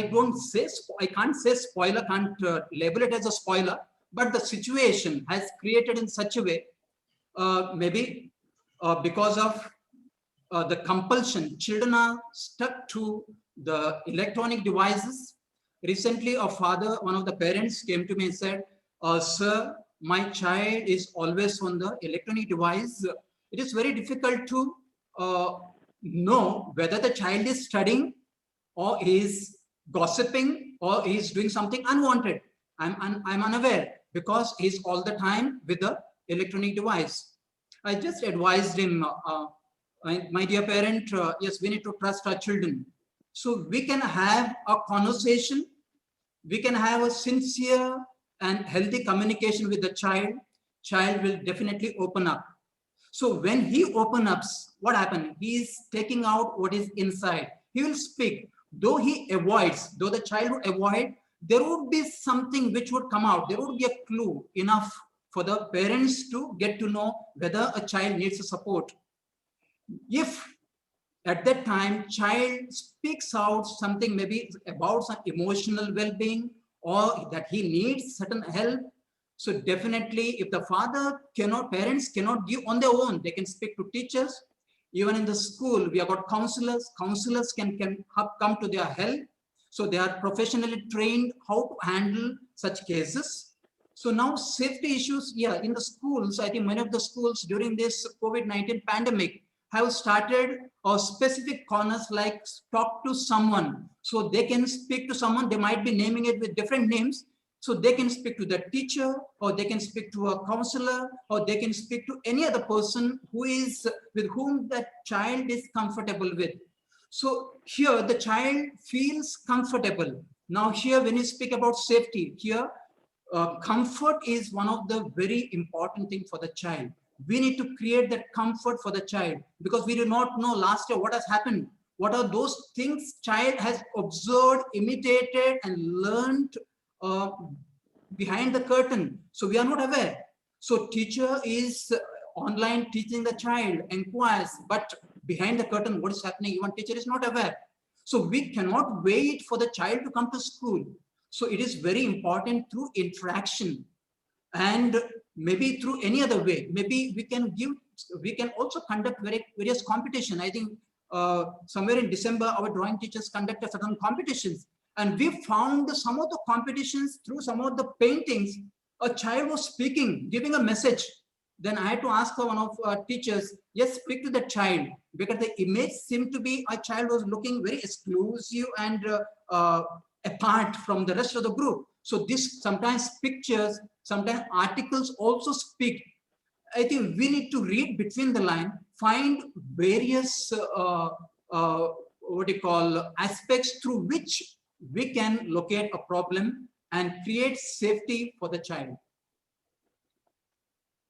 can't say spoiler, can't label it as a spoiler, but the situation has created in such a way, maybe because of the compulsion, children are stuck to the electronic devices. Recently, one of the parents came to me and said, sir, my child is always on the electronic device. It is very difficult to know whether the child is studying or is gossiping or is doing something unwanted. I'm unaware because he's all the time with the electronic device. I just advised him, my dear parent, yes, we need to trust our children. So we can have a conversation, we can have a sincere and healthy communication with the child will definitely open up. So when he opens up, what happens? He is taking out what is inside. He will speak. Though the child would avoid, there would be something which would come out. There would be a clue enough for the parents to get to know whether a child needs a support. If at that time child speaks out something maybe about some emotional well-being or that he needs certain help, so definitely if the parents cannot give on their own, they can speak to teachers. Even in the school, we have got counselors. Counselors can come to their help. So they are professionally trained how to handle such cases. So now safety issues, in the schools, I think many of the schools during this COVID-19 pandemic have started specific corners like talk to someone So they can speak to someone, they might be naming it with different names. So they can speak to the teacher, or they can speak to a counselor, or they can speak to any other person who is with whom that child is comfortable with. So here the child feels comfortable. Now here, when you speak about safety, here comfort is one of the very important thing for the child. We need to create that comfort for the child, because we do not know last year what has happened. What are those things child has observed, imitated, and learned behind the curtain? So we are not aware. So teacher is online teaching the child, inquires, but behind the curtain, what is happening, even teacher is not aware. So we cannot wait for the child to come to school. So it is very important through interaction, and maybe through any other way. Maybe we can also conduct various competition. I think somewhere in December, our drawing teachers conducted certain competitions, and we found some of the competitions through some of the paintings, a child was speaking, giving a message. Then I had to ask one of our teachers, yes, speak to the child, because the image seemed to be a child was looking very exclusive and apart from the rest of the group. So this sometimes pictures, sometimes articles also speak. I think we need to read between the line, find various aspects through which we can locate a problem and create safety for the child.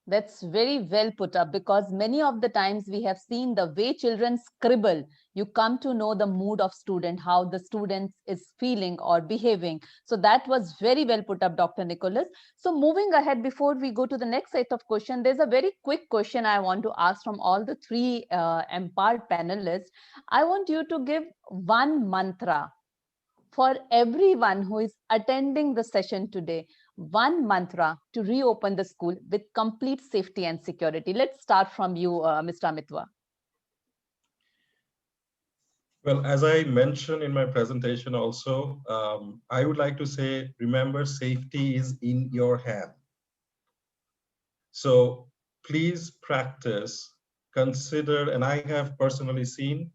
That's very well put up, because many of the times we have seen the way children scribble, you come to know the mood of student, how the student is feeling or behaving. So that was very well put up, Dr. Nicholas. So moving ahead, before we go to the next set of questions, there's a very quick question I want to ask from all the three empowered panelists. I want you to give one mantra for everyone who is attending the session today. One mantra to reopen the school with complete safety and security. Let's start from you, Mr. Amitwa. Well, as I mentioned in my presentation also, I would like to say, remember, safety is in your hand. So please practice, consider, and I have personally seen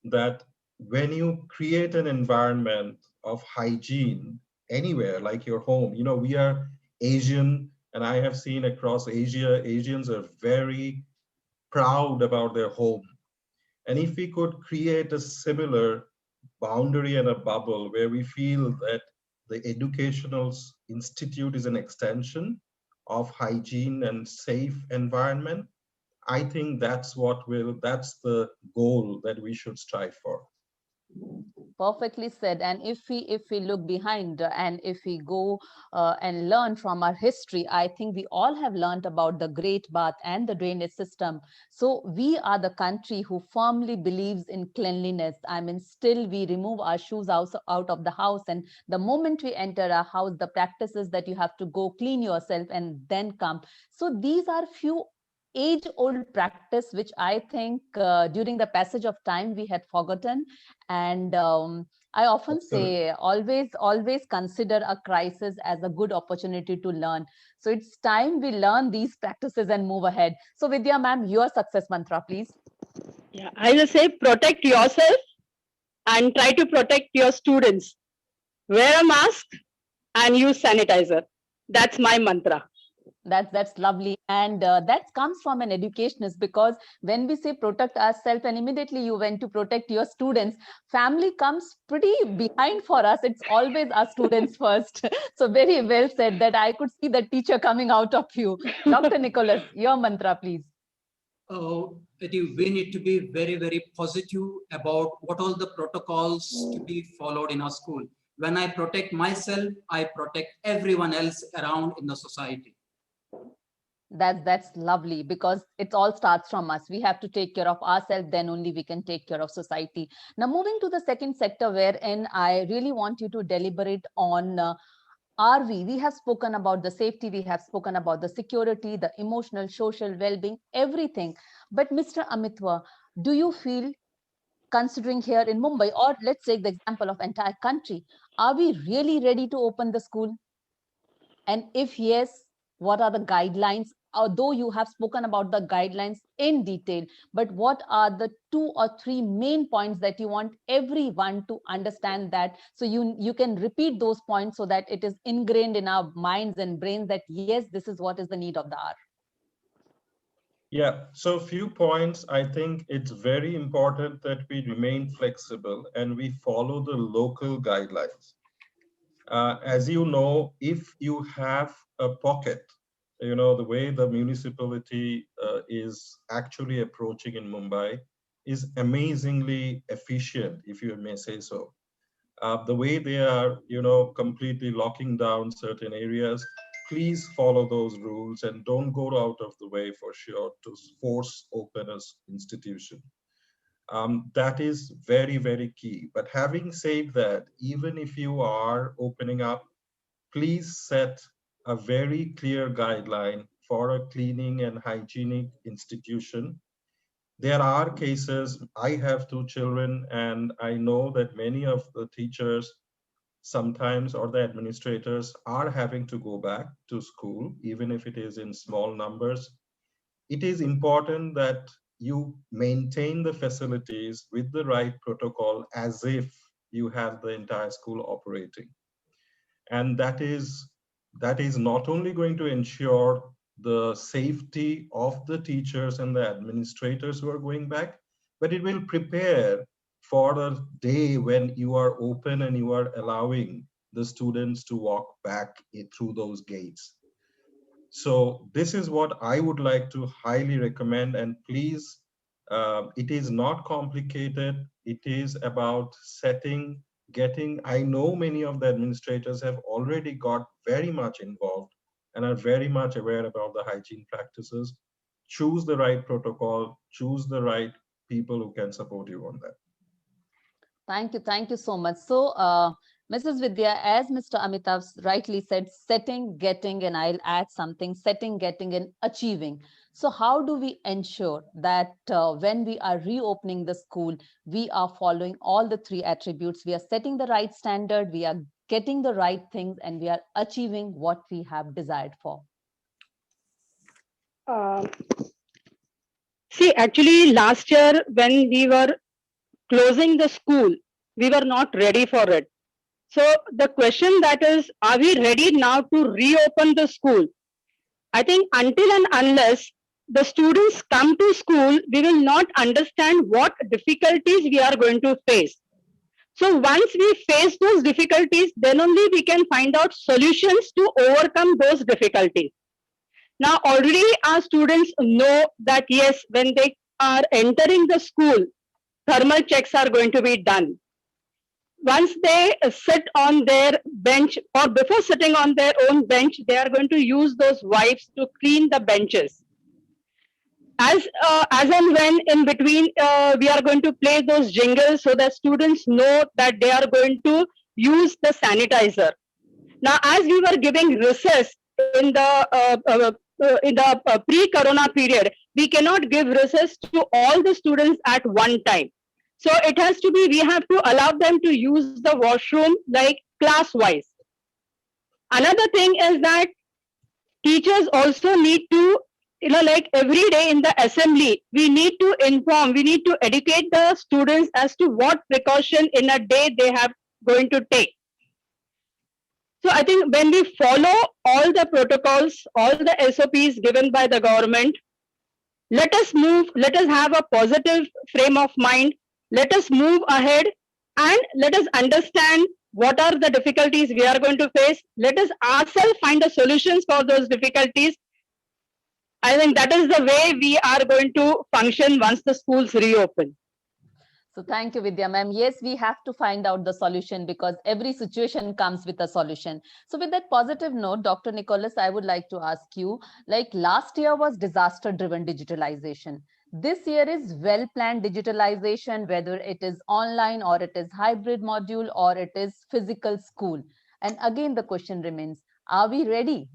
that when you create an environment of hygiene anywhere, like your home, you know, we are Asian, and I have seen across Asia, Asians are very proud about their home. And if we could create a similar boundary and a bubble where we feel that the educational institute is an extension of hygiene and safe environment, I think that's the goal that we should strive for. Perfectly said. And if we look behind and if we go and learn from our history, I think we all have learned about the Great Bath and the drainage system. So we are the country who firmly believes in cleanliness. I mean, still we remove our shoes out of the house, and the moment we enter our house, the practices that you have to go clean yourself and then come. So these are few age-old practice, which I think during the passage of time we had forgotten. And I often say, always consider a crisis as a good opportunity to learn. So it's time we learn these practices and move ahead. So Vidya ma'am, your success mantra, please. Yeah, I will say protect yourself and try to protect your students. Wear a mask and use sanitizer. That's my mantra. That's lovely. And that comes from an educationist, because when we say protect ourselves and immediately you went to protect your students, family comes pretty behind for us. It's always our students first. So very well said. That I could see the teacher coming out of you. Dr. Nicholas, your mantra, please. I think we need to be very, very positive about what all the protocols to be followed in our school. When I protect myself, I protect everyone else around in the society. That's lovely, because it all starts from us. We have to take care of ourselves, then only we can take care of society. Now moving to the second sector, wherein I really want you to deliberate on we have spoken about the safety, we have spoken about the security, the emotional, social well-being, everything. But Mr. Amitwa, do you feel, considering here in Mumbai, or let's take the example of entire country, are we really ready to open the school? And if yes, what are the guidelines although you have spoken about the guidelines in detail, but what are the 2 or 3 main points that you want everyone to understand, that so you can repeat those points so that it is ingrained in our minds and brains that yes, this is what is the need of the hour? Yeah, so a few points. I think it's very important that we remain flexible and we follow the local guidelines. As you know, if you have a pocket, you know, the way the municipality is actually approaching in Mumbai is amazingly efficient, if you may say so. The way they are, you know, completely locking down certain areas, please follow those rules and don't go out of the way for sure to force open an institution. That is very, very key. But having said that, even if you are opening up, please set a very clear guideline for a cleaning and hygienic institution. There are cases, I have 2 children, and I know that many of the teachers sometimes, or the administrators, are having to go back to school, even if it is in small numbers. It is important that you maintain the facilities with the right protocol as if you have the entire school operating. And that is not only going to ensure the safety of the teachers and the administrators who are going back, but it will prepare for a day when you are open and you are allowing the students to walk back through those gates. So this is what I would like to highly recommend. And please, it is not complicated. It is about I know many of the administrators have already got very much involved and are very much aware about the hygiene practices. Choose the right protocol, choose the right people who can support you on that. Thank you so much. So, Mrs. Vidya, as Mr. Amitav rightly said, setting, getting, and I'll add something, setting, getting, and achieving. So how do we ensure that when we are reopening the school, we are following all the 3 attributes? We are setting the right standard, we are getting the right things, and we are achieving what we have desired for. See, actually, last year when we were closing the school, we were not ready for it. So the question that is, are we ready now to reopen the school? I think until and unless the students come to school, we will not understand what difficulties we are going to face. So once we face those difficulties, then only we can find out solutions to overcome those difficulties. Now already our students know that yes, when they are entering the school, thermal checks are going to be done. Once they sit on their bench, or before sitting on their own bench, they are going to use those wipes to clean the benches. As and when in between, we are going to play those jingles so that students know that they are going to use the sanitizer. Now, as we were giving recess in the pre-corona period, we cannot give recess to all the students at one time. So it has to be, we have to allow them to use the washroom like class-wise. Another thing is that teachers also need to, like every day in the assembly, we need to inform, we need to educate the students as to what precaution in a day they have going to take. So I think when we follow all the protocols, all the SOPs given by the government, let us have a positive frame of mind. Let us move ahead and let us understand what are the difficulties we are going to face. Let us ourselves find the solutions for those difficulties. I think that is the way we are going to function once the schools reopen. So thank you, Vidya ma'am. Yes, we have to find out the solution because every situation comes with a solution. So with that positive note, Dr. Nicholas, I would like to ask you, like last year was disaster-driven digitalization. This year is well-planned digitalization, whether it is online or it is hybrid module or it is physical school. And again, the question remains, are we ready?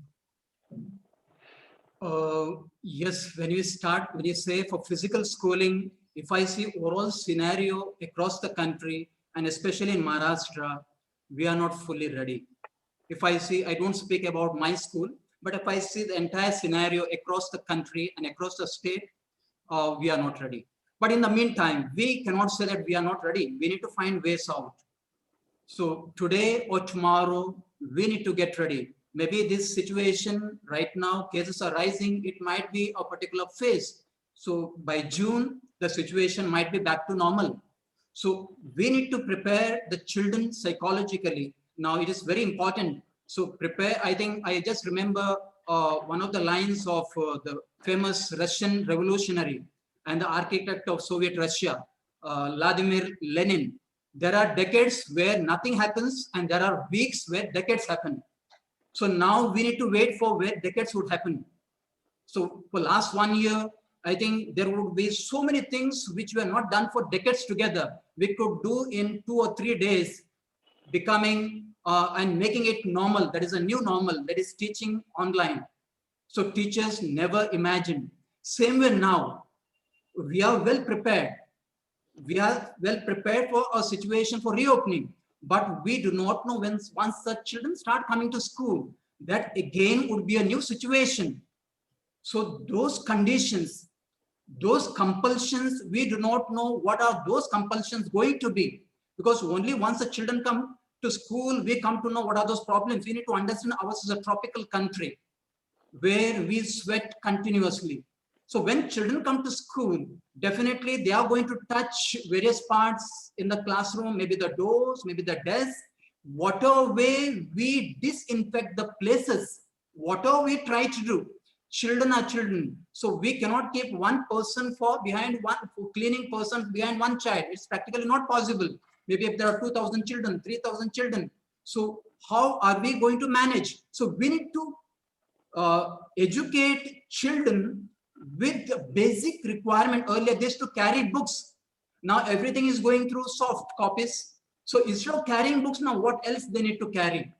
Yes, when you say for physical schooling, if I see overall scenario across the country and especially in Maharashtra, we are not fully ready. If I see, I don't speak about my school, But if I see the entire scenario across the country and across the state, we are not ready. But in the meantime, we cannot say that we are not ready. We need to find ways out. So today or tomorrow, we need to get ready. Maybe this situation right now, cases are rising, it might be a particular phase. So by June, the situation might be back to normal. So we need to prepare the children psychologically. Now it is very important. So prepare, I think I just remember one of the lines of the famous Russian revolutionary and the architect of Soviet Russia, Vladimir Lenin. There are decades where nothing happens and there are weeks where decades happen. So now we need to wait for where decades would happen. So for last 1 year, I think there would be so many things which were not done for decades together. We could do in 2 or 3 days, becoming and making it normal. That is a new normal, that is teaching online. So teachers never imagined. Same way now, we are well prepared. We are well prepared for a situation for reopening, but we do not know when once the children start coming to school, that again would be a new situation. So those conditions, those compulsions, we do not know what are those compulsions going to be, because only once the children come to school, we come to know what are those problems. We need to understand ours is a tropical country where we sweat continuously. So when children come to school, definitely they are going to touch various parts in the classroom, maybe the doors, maybe the desk. Whatever way we disinfect the places, whatever we try to do, children are children. So we cannot keep one person cleaning person behind one child. It's practically not possible. Maybe if there are 2,000 children, 3,000 children. So how are we going to manage? So we need to educate children with the basic requirement. Earlier they used to carry books. Now everything is going through soft copies. So instead of carrying books, now what else they need to carry?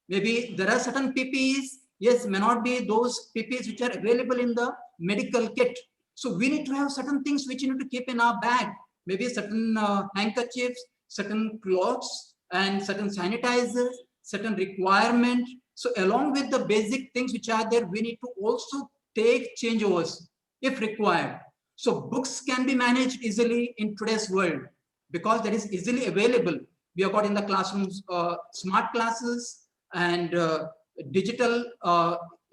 Maybe there are certain PPEs. Yes, may not be those PPEs which are available in the medical kit. So we need to have certain things which you need to keep in our bag. Maybe certain handkerchiefs, certain cloths, and certain sanitizers, certain requirement. So along with the basic things which are there, we need to also take changeovers if required. So books can be managed easily in today's world because that is easily available. We have got in the classrooms smart classes and digital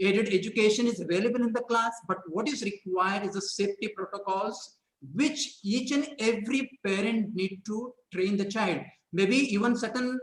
aided education is available in the class. But what is required is the safety protocols which each and every parent need to train the child. Maybe even certain,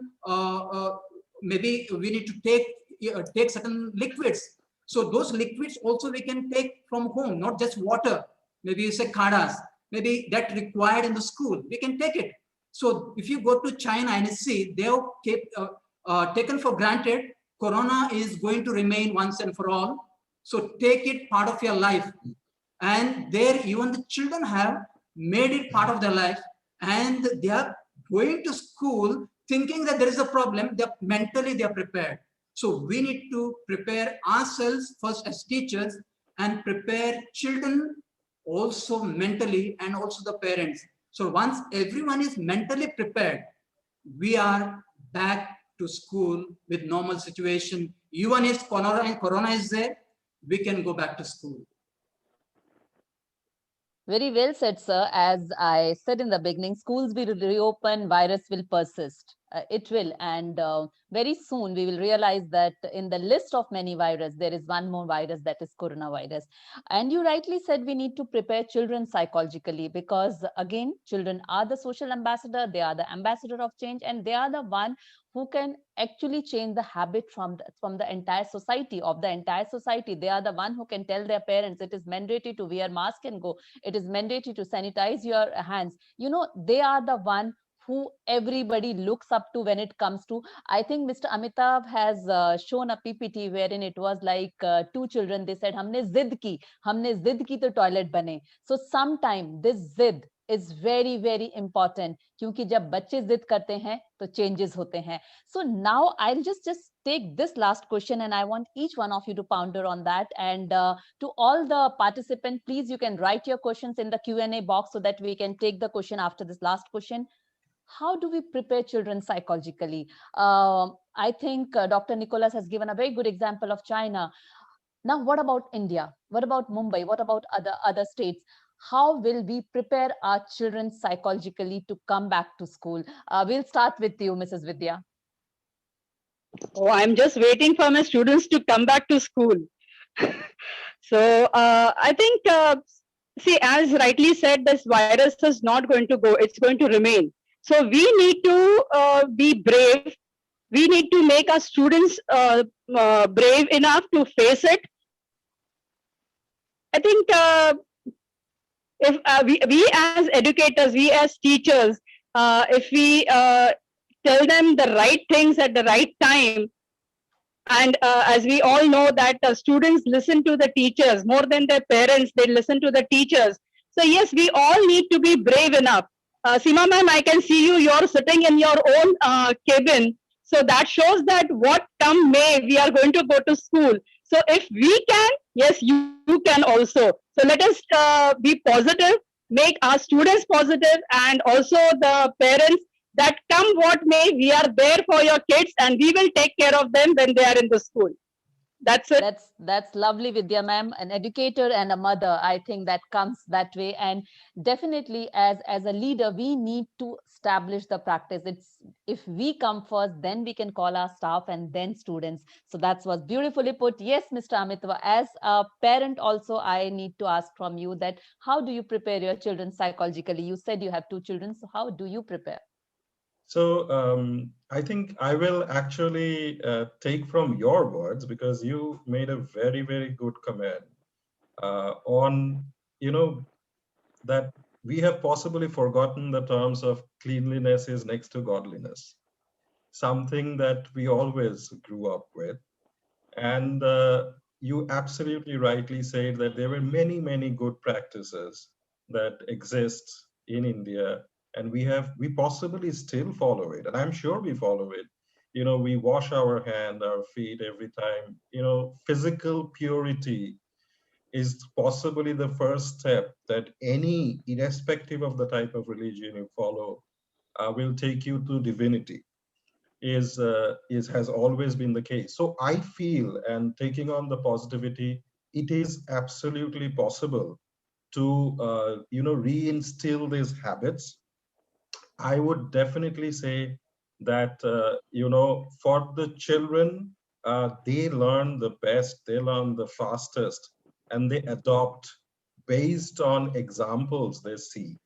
maybe we need to take certain liquids. So those liquids also we can take from home, not just water. Maybe you say khadas, maybe that required in the school, we can take it. So if you go to China and see, they have taken for granted, Corona is going to remain once and for all. So take it part of your life. And there even the children have made it part of their life, and they are going to school thinking that there is a problem. Mentally they are prepared. So we need to prepare ourselves first as teachers and prepare children also mentally and also the parents. So once everyone is mentally prepared, we are back to school with normal situation. Even if Corona is there, we can go back to school. Very well said, sir. As I said in the beginning, schools will reopen, virus will persist. It will. And very soon we will realize that in the list of many viruses, there is one more virus, that is coronavirus. And you rightly said we need to prepare children psychologically because, again, children are the social ambassador. They are the ambassador of change, and they are the one who can actually change the habit from the entire society, of the entire society. They are the one who can tell their parents it is mandatory to wear mask and go. It is mandatory to sanitize your hands. You know, they are the one who everybody looks up to when it comes to, I think Mr. Amitabh has shown a PPT wherein it was like 2 children, they said, हमने जिद की तो toilet बने. So sometime this zid is very, very important क्योंकि जब बच्चे जिद करते हैं तो changes होते हैं. So now I'll just take this last question and I want each one of you to ponder on that. And to all the participants, please, you can write your questions in the Q&A box so that we can take the question after this last question. How do we prepare children psychologically? I think Dr. Nicholas has given a very good example of China. Now, what about India? What about Mumbai? What about other states? How will we prepare our children psychologically to come back to school? We'll start with you, Mrs. Vidya. Oh, I'm just waiting for my students to come back to school. So I think, see, as rightly said, this virus is not going to go, it's going to remain. So we need to be brave. We need to make our students brave enough to face it. I think if we as educators, we as teachers, if we tell them the right things at the right time, and as we all know that students listen to the teachers more than their parents, they listen to the teachers. So yes, we all need to be brave enough. Seema ma'am, I can see you, you're sitting in your own cabin. So that shows that what come may, we are going to go to school. So if we can, yes, you can also. So let us be positive, make our students positive, and also the parents, that come what may, we are there for your kids and we will take care of them when they are in the school. That's it. That's lovely, Vidya ma'am. An educator and a mother, I think that comes that way. And definitely as a leader, we need to establish the practice. It's if we come first, then we can call our staff and then students. So that's what's beautifully put. Yes, Mr. Amitwa, as a parent also, I need to ask from you that how do you prepare your children psychologically? You said you have 2 children. So how do you prepare? So I think I will actually take from your words, because you made a very, very good comment on, that we have possibly forgotten the terms of cleanliness is next to godliness, something that we always grew up with. And you absolutely rightly said that there were many, many good practices that exist in India, and we possibly still follow it, and I'm sure we follow it. We wash our feet every time. Physical purity is possibly the first step that any, irrespective of the type of religion you follow, will take you to divinity. Has always been the case. So I feel, and taking on the positivity, it is absolutely possible to reinstill these habits. I would definitely say that, for the children, they learn the best, they learn the fastest, and they adopt based on examples they see.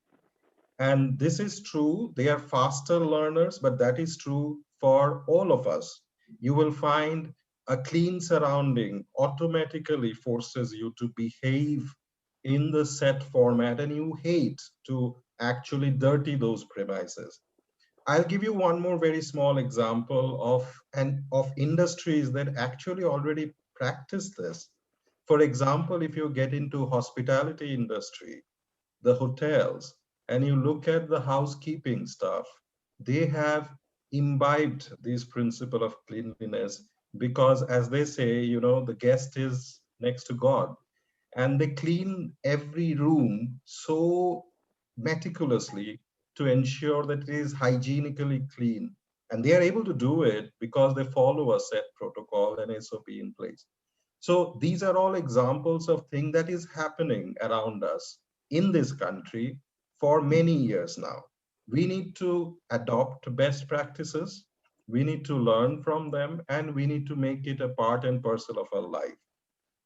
And this is true, they are faster learners, but that is true for all of us. You will find a clean surrounding automatically forces you to behave in the set format, and you hate to actually dirty those premises. I'll give you one more very small example of industries that actually already practice this. For example, if you get into hospitality industry, the hotels, and you look at the housekeeping staff, they have imbibed this principle of cleanliness, because as they say, the guest is next to God. And they clean every room so meticulously to ensure that it is hygienically clean. And they are able to do it because they follow a set protocol and SOP in place. So these are all examples of things that is happening around us in this country for many years now. We need to adopt best practices, we need to learn from them, and we need to make it a part and parcel of our life.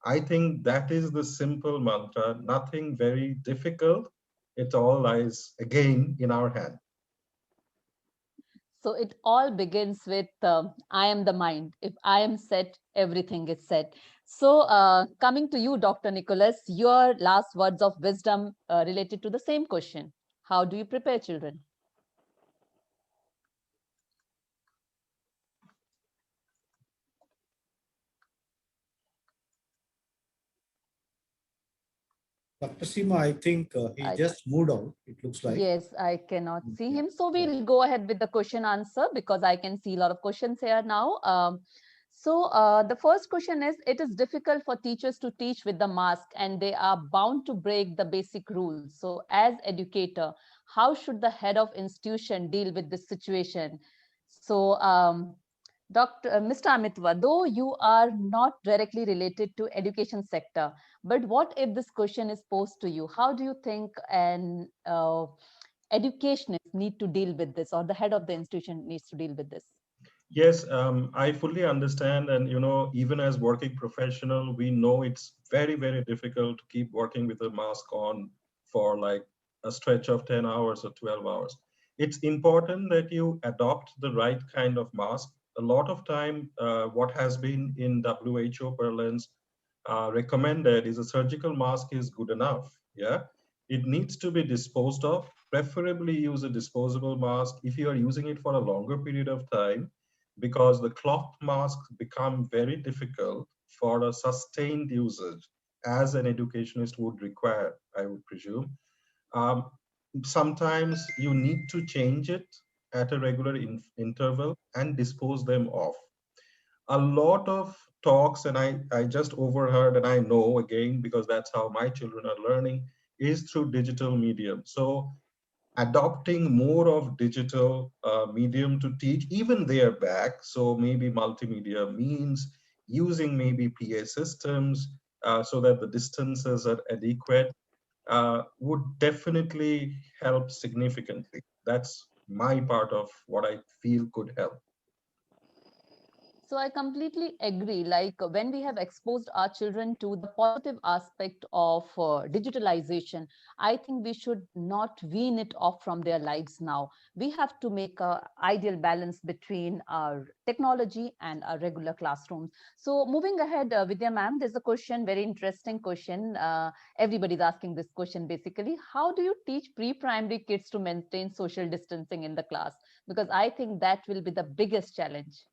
I think that is the simple mantra, nothing very difficult. It all lies again in our hand. So it all begins with I am the mind. If I am set, everything is set. So coming to you, Dr. Nicholas, your last words of wisdom related to the same question. How do you prepare children? Dr. Seema, I think he just moved out, it looks like. Yes, I cannot see him. So we'll go ahead with the question answer, because I can see a lot of questions here now. So the first question is, it is difficult for teachers to teach with the mask and they are bound to break the basic rules. So as educator, how should the head of institution deal with this situation? So Mr. Amitwa, though you are not directly related to education sector, but what if this question is posed to you? How do you think an educationist need to deal with this, or the head of the institution needs to deal with this? Yes, I fully understand. And, even as working professional, we know it's very, very difficult to keep working with a mask on for like a stretch of 10 hours or 12 hours. It's important that you adopt the right kind of mask. A lot of time, what has been in WHO parlance recommended is a surgical mask is good enough. Yeah, it needs to be disposed of. Preferably use a disposable mask if you are using it for a longer period of time, because the cloth masks become very difficult for a sustained usage, as an educationist would require, I would presume. Sometimes you need to change it at a regular interval and dispose them off. A lot of talks, and I just overheard, and I know again, because that's how my children are learning, is through digital medium. So adopting more of digital medium to teach, even their back. So maybe multimedia means using maybe PA systems so that the distances are adequate would definitely help significantly. That's my part of what I feel could help. So I completely agree. Like when we have exposed our children to the positive aspect of digitalization, I think we should not wean it off from their lives now. We have to make an ideal balance between our technology and our regular classrooms. So moving ahead, Vidya ma'am, there's a question, very interesting question. Everybody's asking this question basically. How do you teach pre-primary kids to maintain social distancing in the class? Because I think that will be the biggest challenge.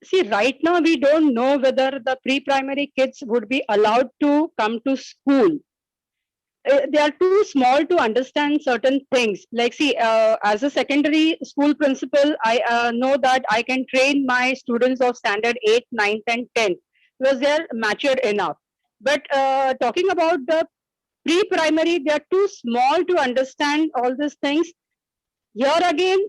See, right now we don't know whether the pre-primary kids would be allowed to come to school. They are too small to understand certain things. Like, see, as a secondary school principal, I know that I can train my students of standard 8, 9, and 10 because they are mature enough. But talking about the pre-primary, they are too small to understand all these things. Here again,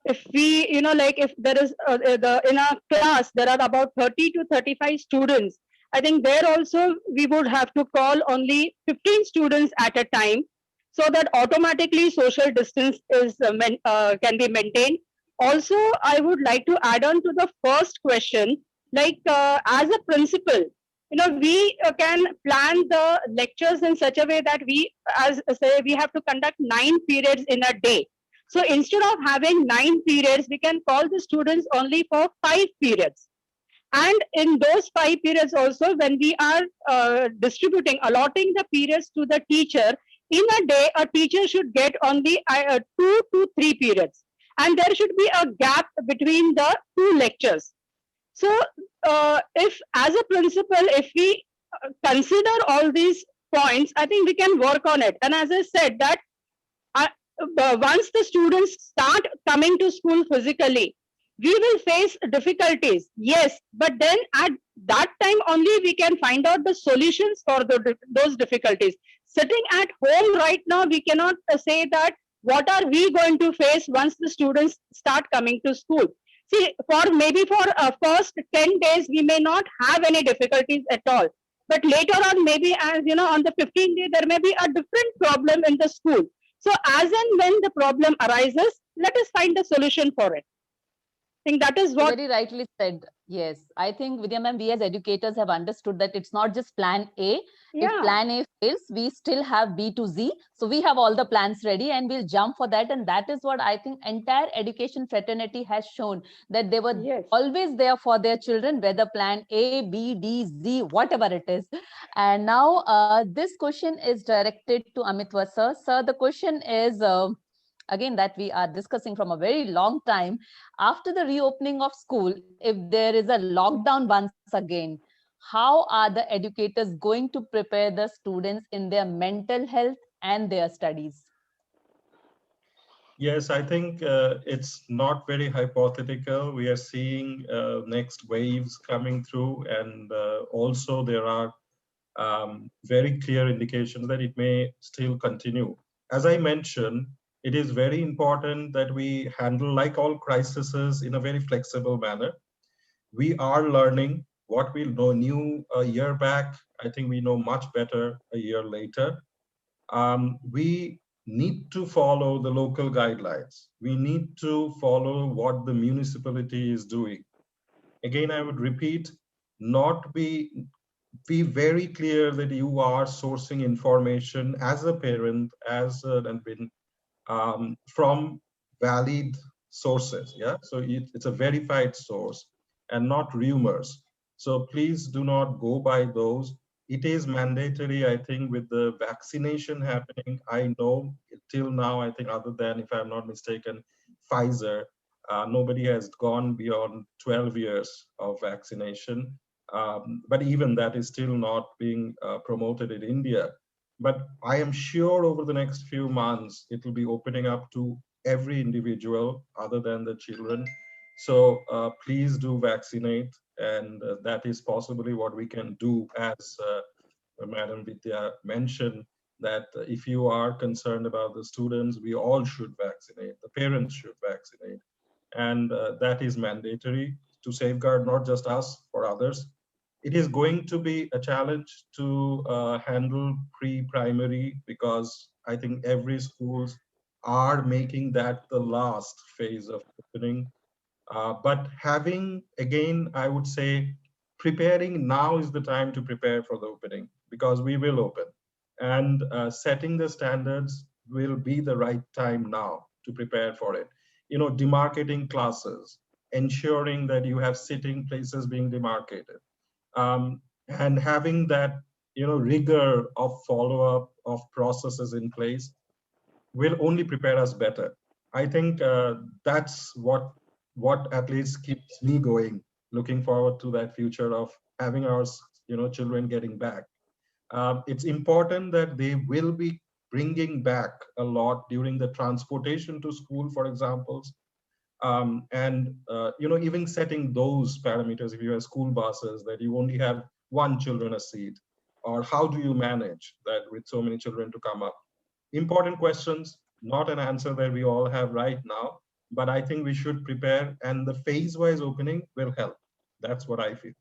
if we, like if there is in a class, there are about 30 to 35 students. I think there also we would have to call only 15 students at a time, so that automatically social distance is can be maintained. Also, I would like to add on to the first question, like as a principal, we can plan the lectures in such a way that we, as say, we have to conduct 9 periods in a day. So instead of having 9 periods, we can call the students only for 5 periods. And in those 5 periods also, when we are allotting the periods to the teacher, in a day, a teacher should get only 2 to 3 periods. And there should be a gap between the 2 lectures. So if as a principal, if we consider all these points, I think we can work on it. And as I said that, once the students start coming to school physically, we will face difficulties, yes, but then at that time only we can find out the solutions for those difficulties. Sitting at home right now, we cannot say that what are we going to face once the students start coming to school. See, maybe for first 10 days, we may not have any difficulties at all. But later on, maybe as on the 15th day, there may be a different problem in the school. So as and when the problem arises, let us find a solution for it. I think that is what... Very rightly said. Yes. I think, Vidya ma'am, we as educators have understood that it's not just plan A. Yeah. If plan A fails, we still have B to Z. So we have all the plans ready and we'll jump for that. And that is what I think entire education fraternity has shown, that they were always there for their children, whether plan A, B, D, Z, whatever it is. And now this question is directed to Amitwa sir. Sir, the question is... again, that we are discussing from a very long time. After the reopening of school, if there is a lockdown once again, how are the educators going to prepare the students in their mental health and their studies? Yes, I think it's not very hypothetical. We are seeing next waves coming through, and also there are very clear indications that it may still continue. As I mentioned, It is very important that we handle, like all crises, in a very flexible manner. We are learning what we knew a year back. I think we know much better a year later. We need to follow the local guidelines. We need to follow what the municipality is doing. Again, I would repeat, not be very clear that you are sourcing information as a parent, from valid sources. Yeah, so it's a verified source and not rumors. So please do not go by those. It is mandatory, I think, with the vaccination happening. I know till now, I think, other than, if I'm not mistaken, Pfizer, nobody has gone beyond 12 years of vaccination. But even that is still not being promoted in India. But I am sure over the next few months, it will be opening up to every individual other than the children. So please do vaccinate. And that is possibly what we can do, as Madam Vidya mentioned, that if you are concerned about the students, we all should vaccinate. The parents should vaccinate. And that is mandatory to safeguard not just us, for others. It is going to be a challenge to handle pre-primary, because I think every schools are making that the last phase of opening. But having, again, I would say, preparing now is the time to prepare for the opening, because we will open. And setting the standards will be the right time now to prepare for it. You know, demarcating classes, ensuring that you have sitting places being demarcated. And having that, rigor of follow-up of processes in place will only prepare us better. I think that's what at least keeps me going, looking forward to that future of having our, children getting back. It's important that they will be bringing back a lot during the transportation to school, for example. Even setting those parameters, if you have school buses, that you only have one children a seat, or how do you manage that with so many children to come up? Important questions, not an answer that we all have right now, but I think we should prepare, and the phase-wise opening will help. That's what I feel.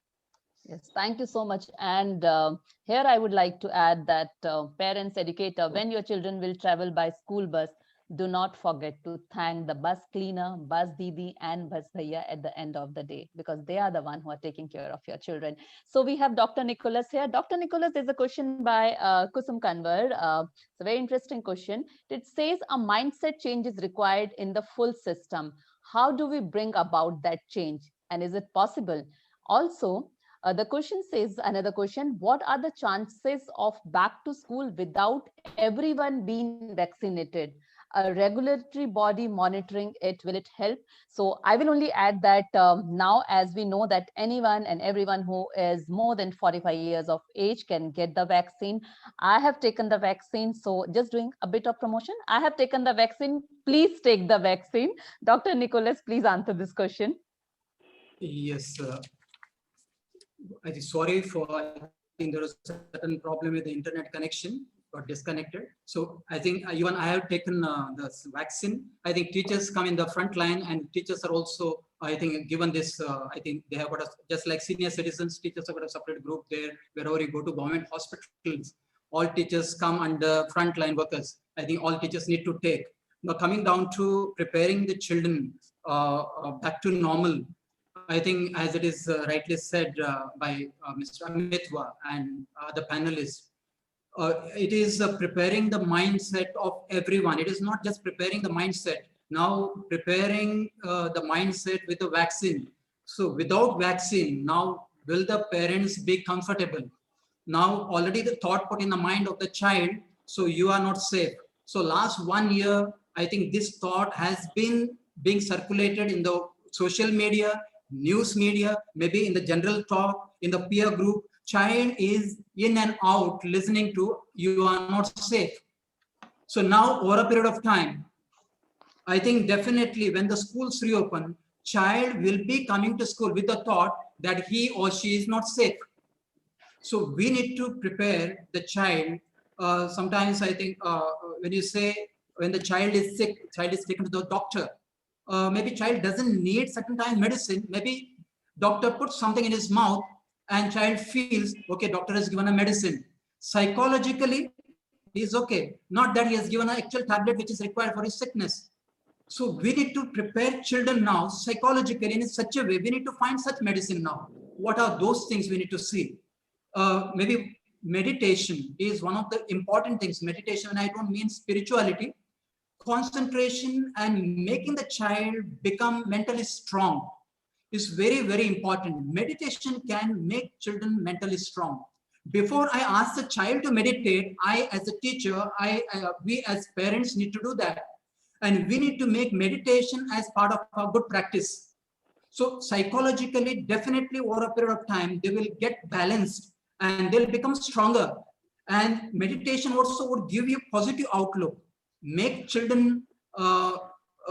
Yes, thank you so much. And here I would like to add that parents, educator, when your children will travel by school bus, do not forget to thank the bus cleaner, bus didi, and bus bhaiya at the end of the day, because they are the one who are taking care of your children. So we have Dr. Nicholas here. Dr. Nicholas, there's a question by Kusum Kanwar. It's a very interesting question. It says a mindset change is required in the full system. How do we bring about that change? And is it possible? Also, the question says, another question, what are the chances of back to school without everyone being vaccinated? A regulatory body monitoring it, will it help? So I will only add that now, as we know that anyone and everyone who is more than 45 years of age can get the vaccine. I have taken the vaccine, so just doing a bit of promotion. I have taken the vaccine. Please take the vaccine. Dr. Nicholas, please answer this question. Yes, I think sorry for, I think there was a certain problem with the internet connection, got disconnected. So I think even I have taken the vaccine. I think teachers come in the front line, and teachers are also, I think, given this, I think they have got just like senior citizens, teachers have got a separate group there. Wherever you go to government hospitals, all teachers come under frontline workers. I think all teachers need to take. Now coming down to preparing the children back to normal, I think, as it is rightly said by Mr. Amitwa and the panelists, it is preparing the mindset of everyone. It is not just preparing the mindset. Now preparing the mindset with the vaccine. So without vaccine, now will the parents be comfortable? Now already the thought put in the mind of the child, so you are not safe. So last 1 year, I think this thought has been being circulated in the social media, news media, maybe in the general talk, in the peer group. Child is in and out listening to, you are not safe. So now over a period of time, I think definitely when the schools reopen, child will be coming to school with the thought that he or she is not safe. So we need to prepare the child. Sometimes I think when you say when the child is sick, child is taken to the doctor. Maybe child doesn't need certain kind of medicine. Maybe doctor puts something in his mouth and child feels, okay, doctor has given a medicine. Psychologically, he is okay. Not that he has given an actual tablet which is required for his sickness. So we need to prepare children now psychologically in such a way. We need to find such medicine now. What are those things we need to see? Maybe meditation is one of the important things. Meditation, and I don't mean spirituality. Concentration and making the child become mentally strong is very, very important. Meditation can make children mentally strong. Before I ask the child to meditate, I as a teacher, we as parents need to do that. And we need to make meditation as part of our good practice. So psychologically, definitely over a period of time, they will get balanced and they'll become stronger. And meditation also would give you positive outlook, make children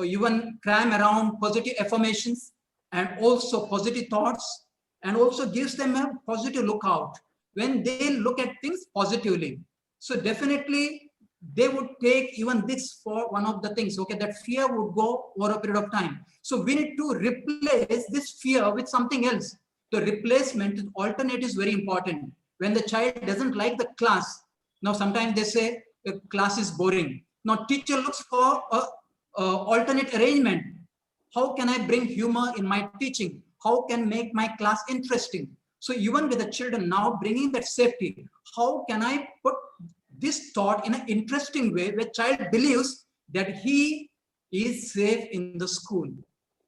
even cram around positive affirmations and also positive thoughts, and also gives them a positive lookout when they look at things positively. So definitely they would take even this for one of the things, okay, that fear would go over a period of time. So we need to replace this fear with something else. The replacement, alternate is very important. When the child doesn't like the class, now sometimes they say the class is boring. Now teacher looks for a alternate arrangement. How can I bring humor in my teaching? How can make my class interesting? So even with the children now bringing that safety, how can I put this thought in an interesting way where child believes that he is safe in the school?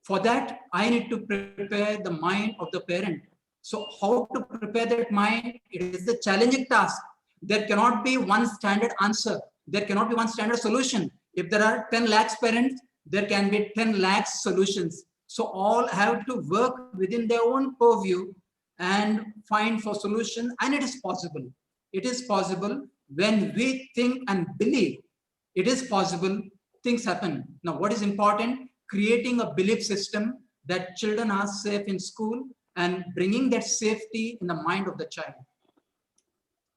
For that, I need to prepare the mind of the parent. So how to prepare that mind? It is a challenging task. There cannot be one standard answer. There cannot be one standard solution. If there are 10 lakhs parents, there can be 10 lakhs solutions. So all have to work within their own purview and find for solution. And it is possible. It is possible when we think and believe it is possible, things happen. Now, what is important? Creating a belief system that children are safe in school and bringing that safety in the mind of the child.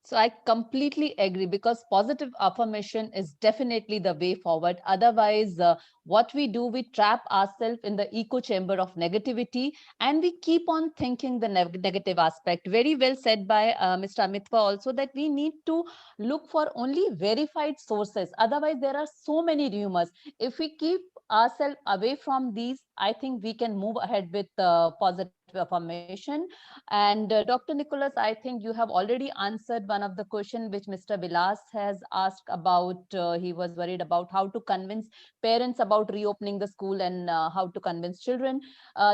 So I completely agree, because positive affirmation is definitely the way forward. Otherwise, what we do, we trap ourselves in the echo chamber of negativity and we keep on thinking the negative aspect. Very well said by Mr. Amitwa also, that we need to look for only verified sources. Otherwise, there are so many rumors. If we keep ourselves away from these, I think we can move ahead with positive affirmation. And Dr. Nicholas, I think you have already answered one of the question which Mr. Vilas has asked about. He was worried about how to convince parents about reopening the school and how to convince children.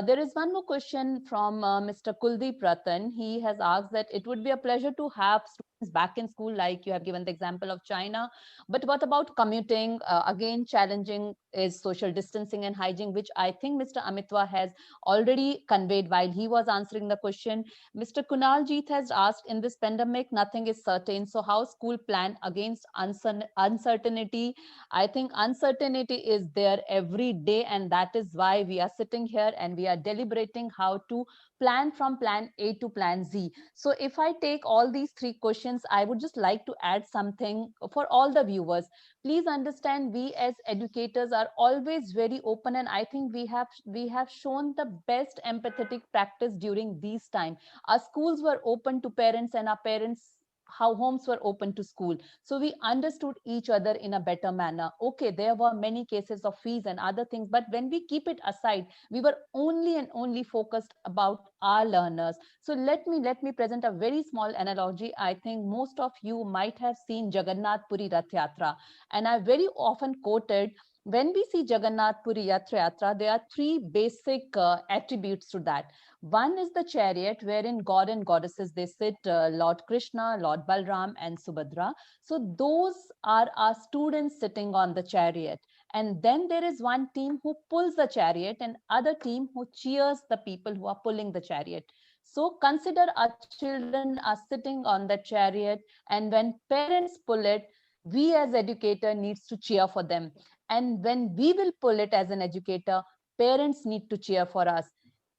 There is one more question from Mr. Kuldeep Ratan. He has asked that it would be a pleasure to have students back in school, like you have given the example of China. But what about commuting? Again, challenging is social distancing and hygiene, which I think Mr. Amitwa has already conveyed while he was answering the question. Mr. Kunaljeet has asked, in this pandemic, nothing is certain. So how school plan against uncertainty? I think uncertainty is there every day, and that is why we are sitting here and we are deliberating how to plan from plan A to plan Z. So if I take all these three questions, I would just like to add something for all the viewers. Please understand, we as educators are always very open, and I think we have shown the best empathetic practice during these time. Our schools were open to parents and our parents, how homes were open to school. So we understood each other in a better manner. Okay, there were many cases of fees and other things, but when we keep it aside, we were only and only focused about our learners. So let me present a very small analogy. I think most of you might have seen Jagannath Puri Rath Yatra, and I very often quoted, when we see Jagannath Puri Rath Yatra, there are three basic attributes to that. One is the chariot, wherein God and goddesses, they sit, Lord Krishna, Lord Balram, and Subhadra. So those are our students sitting on the chariot. And then there is one team who pulls the chariot and other team who cheers the people who are pulling the chariot. So consider our children are sitting on the chariot, and when parents pull it, we as educator needs to cheer for them. And when we will pull it as an educator, parents need to cheer for us.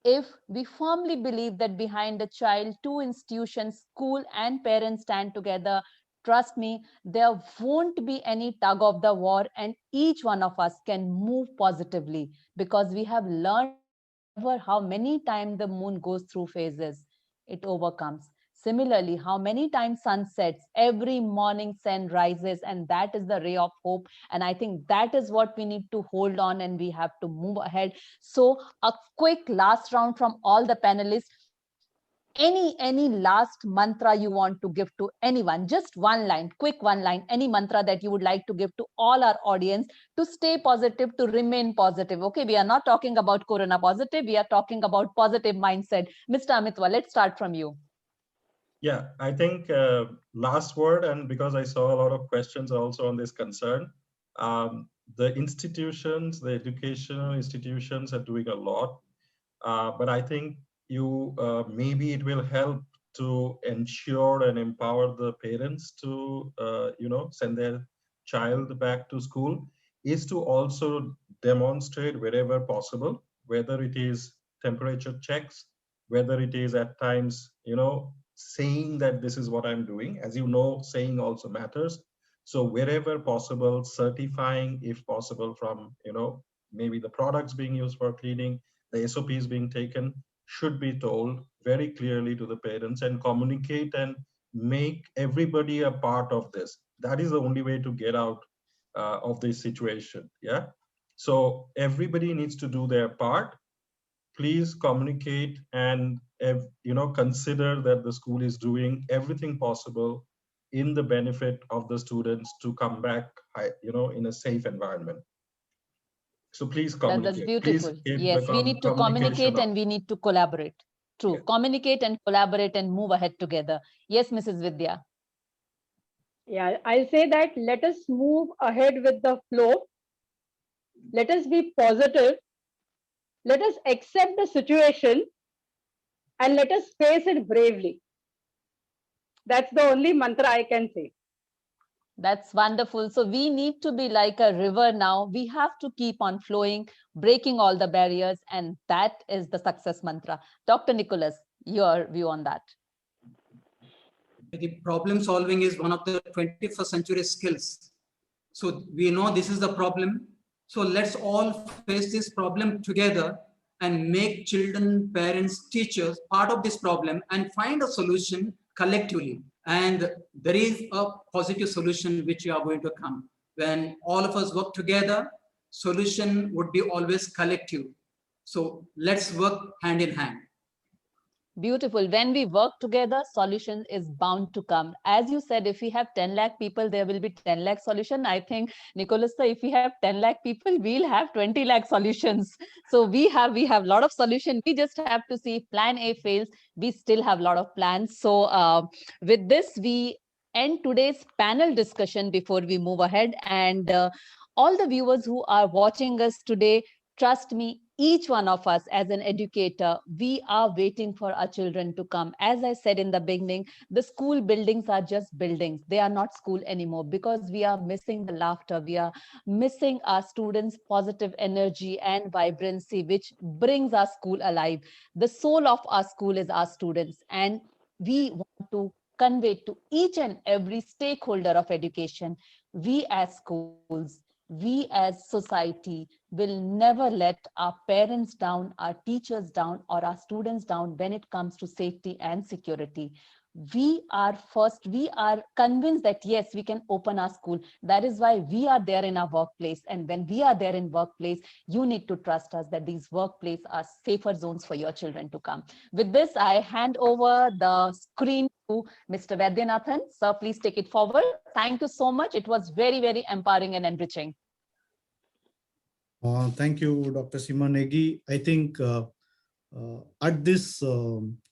If we firmly believe that behind a child, two institutions, school and parents, stand together, trust me, there won't be any tug of the war, and each one of us can move positively, because we have learned how many times the moon goes through phases, it overcomes. Similarly, how many times sun sets, every morning sun rises, and that is the ray of hope. And I think that is what we need to hold on, and we have to move ahead. So a quick last round from all the panelists. Any last mantra you want to give to anyone, just one line, quick one line, any mantra that you would like to give to all our audience to stay positive, to remain positive. Okay, we are not talking about corona positive, we are talking about positive mindset. Mr. Amitwa, let's start from you. Yeah, I think last word, and because I saw a lot of questions also on this concern, the institutions, the educational institutions are doing a lot, but I think maybe it will help to ensure and empower the parents to send their child back to school, is to also demonstrate wherever possible, whether it is temperature checks, whether it is at times saying that this is what I'm doing. As you know, saying also matters. So wherever possible, certifying if possible from maybe the products being used for cleaning, the SOPs being taken, should be told very clearly to the parents and communicate and make everybody a part of this. That is the only way to get out of this situation. Yeah. So everybody needs to do their part. Please communicate and consider that the school is doing everything possible in the benefit of the students to come back in a safe environment. So please communicate. That's beautiful. Yes, we need to communicate and we need to collaborate. True. Yeah. Communicate and collaborate and move ahead together. Yes, Mrs. Vidya. Yeah, I'll say that let us move ahead with the flow. Let us be positive. Let us accept the situation and let us face it bravely. That's the only mantra I can say. That's wonderful. So we need to be like a river now. We have to keep on flowing, breaking all the barriers, and that is the success mantra. Dr. Nicholas, your view on that. The problem solving is one of the 21st century skills. So we know this is the problem. So let's all face this problem together and make children, parents, teachers part of this problem and find a solution collectively. And there is a positive solution which we are going to come. When all of us work together, solution would be always collective. So let's work hand in hand. Beautiful. When we work together, solution is bound to come. As you said, if we have 10 lakh people, there will be 10 lakh solution. I think, Nicholas, sir, if we have 10 lakh people, we'll have 20 lakh solutions. So we have a lot of solutions. We just have to see if plan A fails, we still have a lot of plans. So with this, we end today's panel discussion before we move ahead. And all the viewers who are watching us today, trust me, each one of us as an educator, we are waiting for our children to come. As I said in the beginning, the school buildings are just buildings. They are not school anymore because we are missing the laughter. We are missing our students' positive energy and vibrancy, which brings our school alive. The soul of our school is our students. And we want to convey to each and every stakeholder of education, we as schools, we as society will never let our parents down, our teachers down, or our students down when it comes to safety and security. We are convinced that yes, we can open our school. That is why we are there in our workplace. And when we are there in workplace, you need to trust us that these workplaces are safer zones for your children to come. With this, I hand over the screen to Mr. Vaidyanathan. Sir, please take it forward. Thank you so much. It was very, very empowering and enriching. Thank you, Dr. Seema Negi. I think at this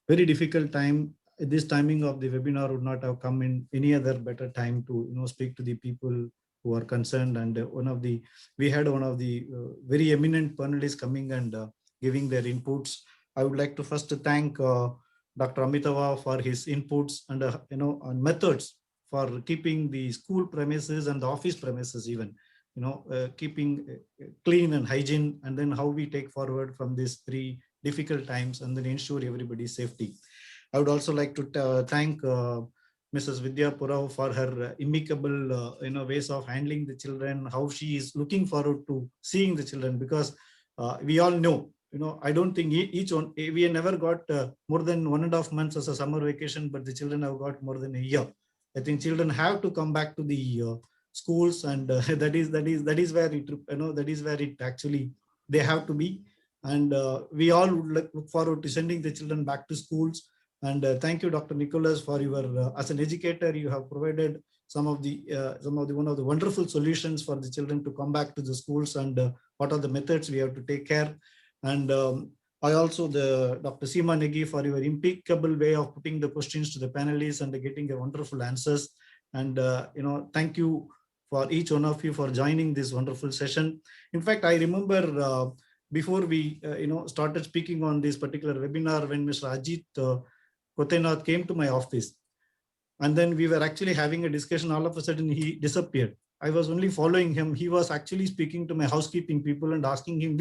very difficult time, this timing of the webinar would not have come in any other better time to speak to the people who are concerned. And we had one of the very eminent panelists coming and giving their inputs. I would like to first thank Dr. Amitava for his inputs and on methods for keeping the school premises and the office premises even keeping clean and hygiene, and then how we take forward from these very difficult times and then ensure everybody's safety. I would also like to thank Mrs. Vidya Purao for her amicable, ways of handling the children, how she is looking forward to seeing the children, because we all know, I don't think each one, we never got more than 1.5 months as a summer vacation, but the children have got more than a year. I think children have to come back to the schools, and that is where it actually they have to be. And we all would look forward to sending the children back to schools. And thank you, Dr. Nicholas, for your as an educator, you have provided one of the wonderful solutions for the children to come back to the schools, and what are the methods we have to take care. And I also Dr. Seema Negi for your impeccable way of putting the questions to the panelists and getting a wonderful answers. And thank you for each one of you for joining this wonderful session. In fact, I remember before we started speaking on this particular webinar, when Mr. Ajit Kotenath came to my office, and then we were actually having a discussion. All of a sudden he disappeared. I was only following him. He was actually speaking to my housekeeping people and asking him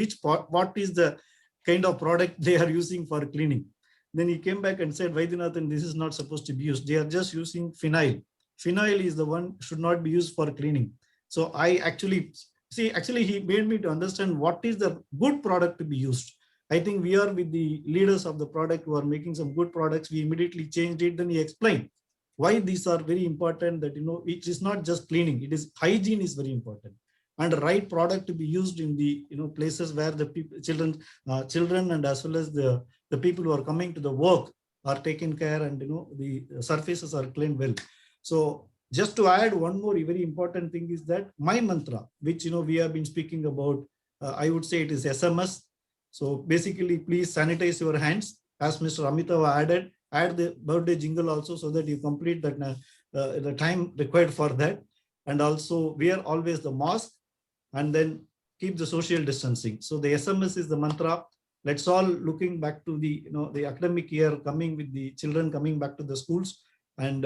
what is the kind of product they are using for cleaning. Then he came back and said, Vaidyanathan, this is not supposed to be used. They are just using phenyl. Phenyl is the one should not be used for cleaning. So I actually he made me to understand what is the good product to be used. I think we are with the leaders of the product who are making some good products. We immediately changed it. Then he explained why these are very important, that it is not just cleaning, it is hygiene is very important, and the right product to be used in the places where the people, children and as well as the people who are coming to the work are taken care, and the surfaces are cleaned well. So just to add one more very important thing is that my mantra, which we have been speaking about, I would say it is SMS. So basically, please sanitize your hands, as Mr. Amitav add the birthday jingle also, so that you complete that the time required for that. And also wear always the mask, and then keep the social distancing. So the SMS is the mantra. Let's all looking back to the academic year coming, with the children coming back to the schools, and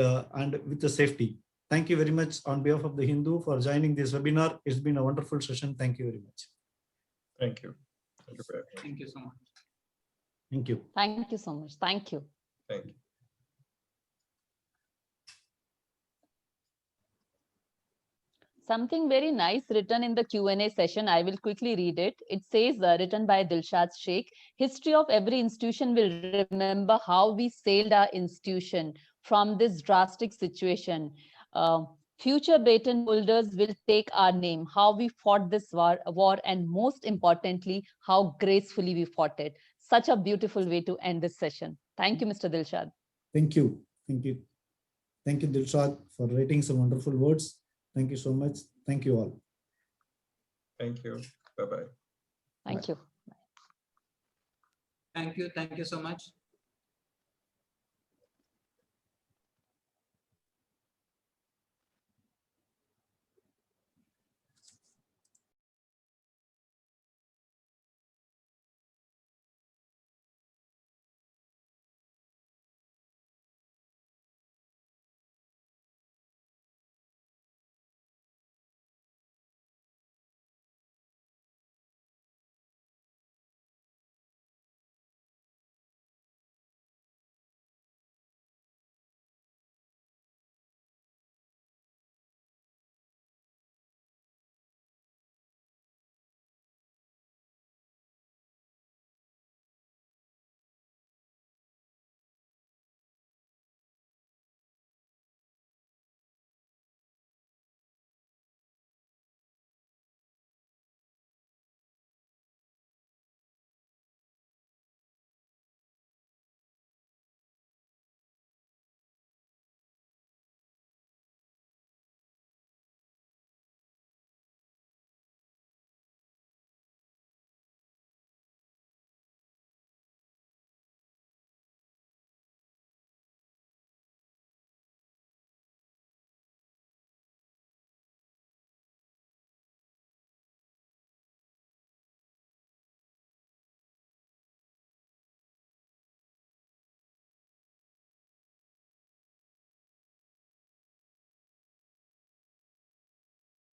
with the safety. Thank you very much on behalf of the Hindu for joining this webinar. It's been a wonderful session. Thank you very much. Thank you. Thank you so much. Thank you. Thank you so much. Thank you. Thank you. Something very nice written in the Q&A session. I will quickly read it. It says, written by Dilshad Sheikh, history of every institution will remember how we sailed our institution from this drastic situation. Future baton holders will take our name, how we fought this war, and most importantly, how gracefully we fought it. Such a beautiful way to end this session. Thank you, Mr. Dilshad. Thank you. Thank you. Thank you, Dilshad, for writing some wonderful words. Thank you so much. Thank you all. Thank you. Bye-bye. Thank you. Thank you. Thank you so much.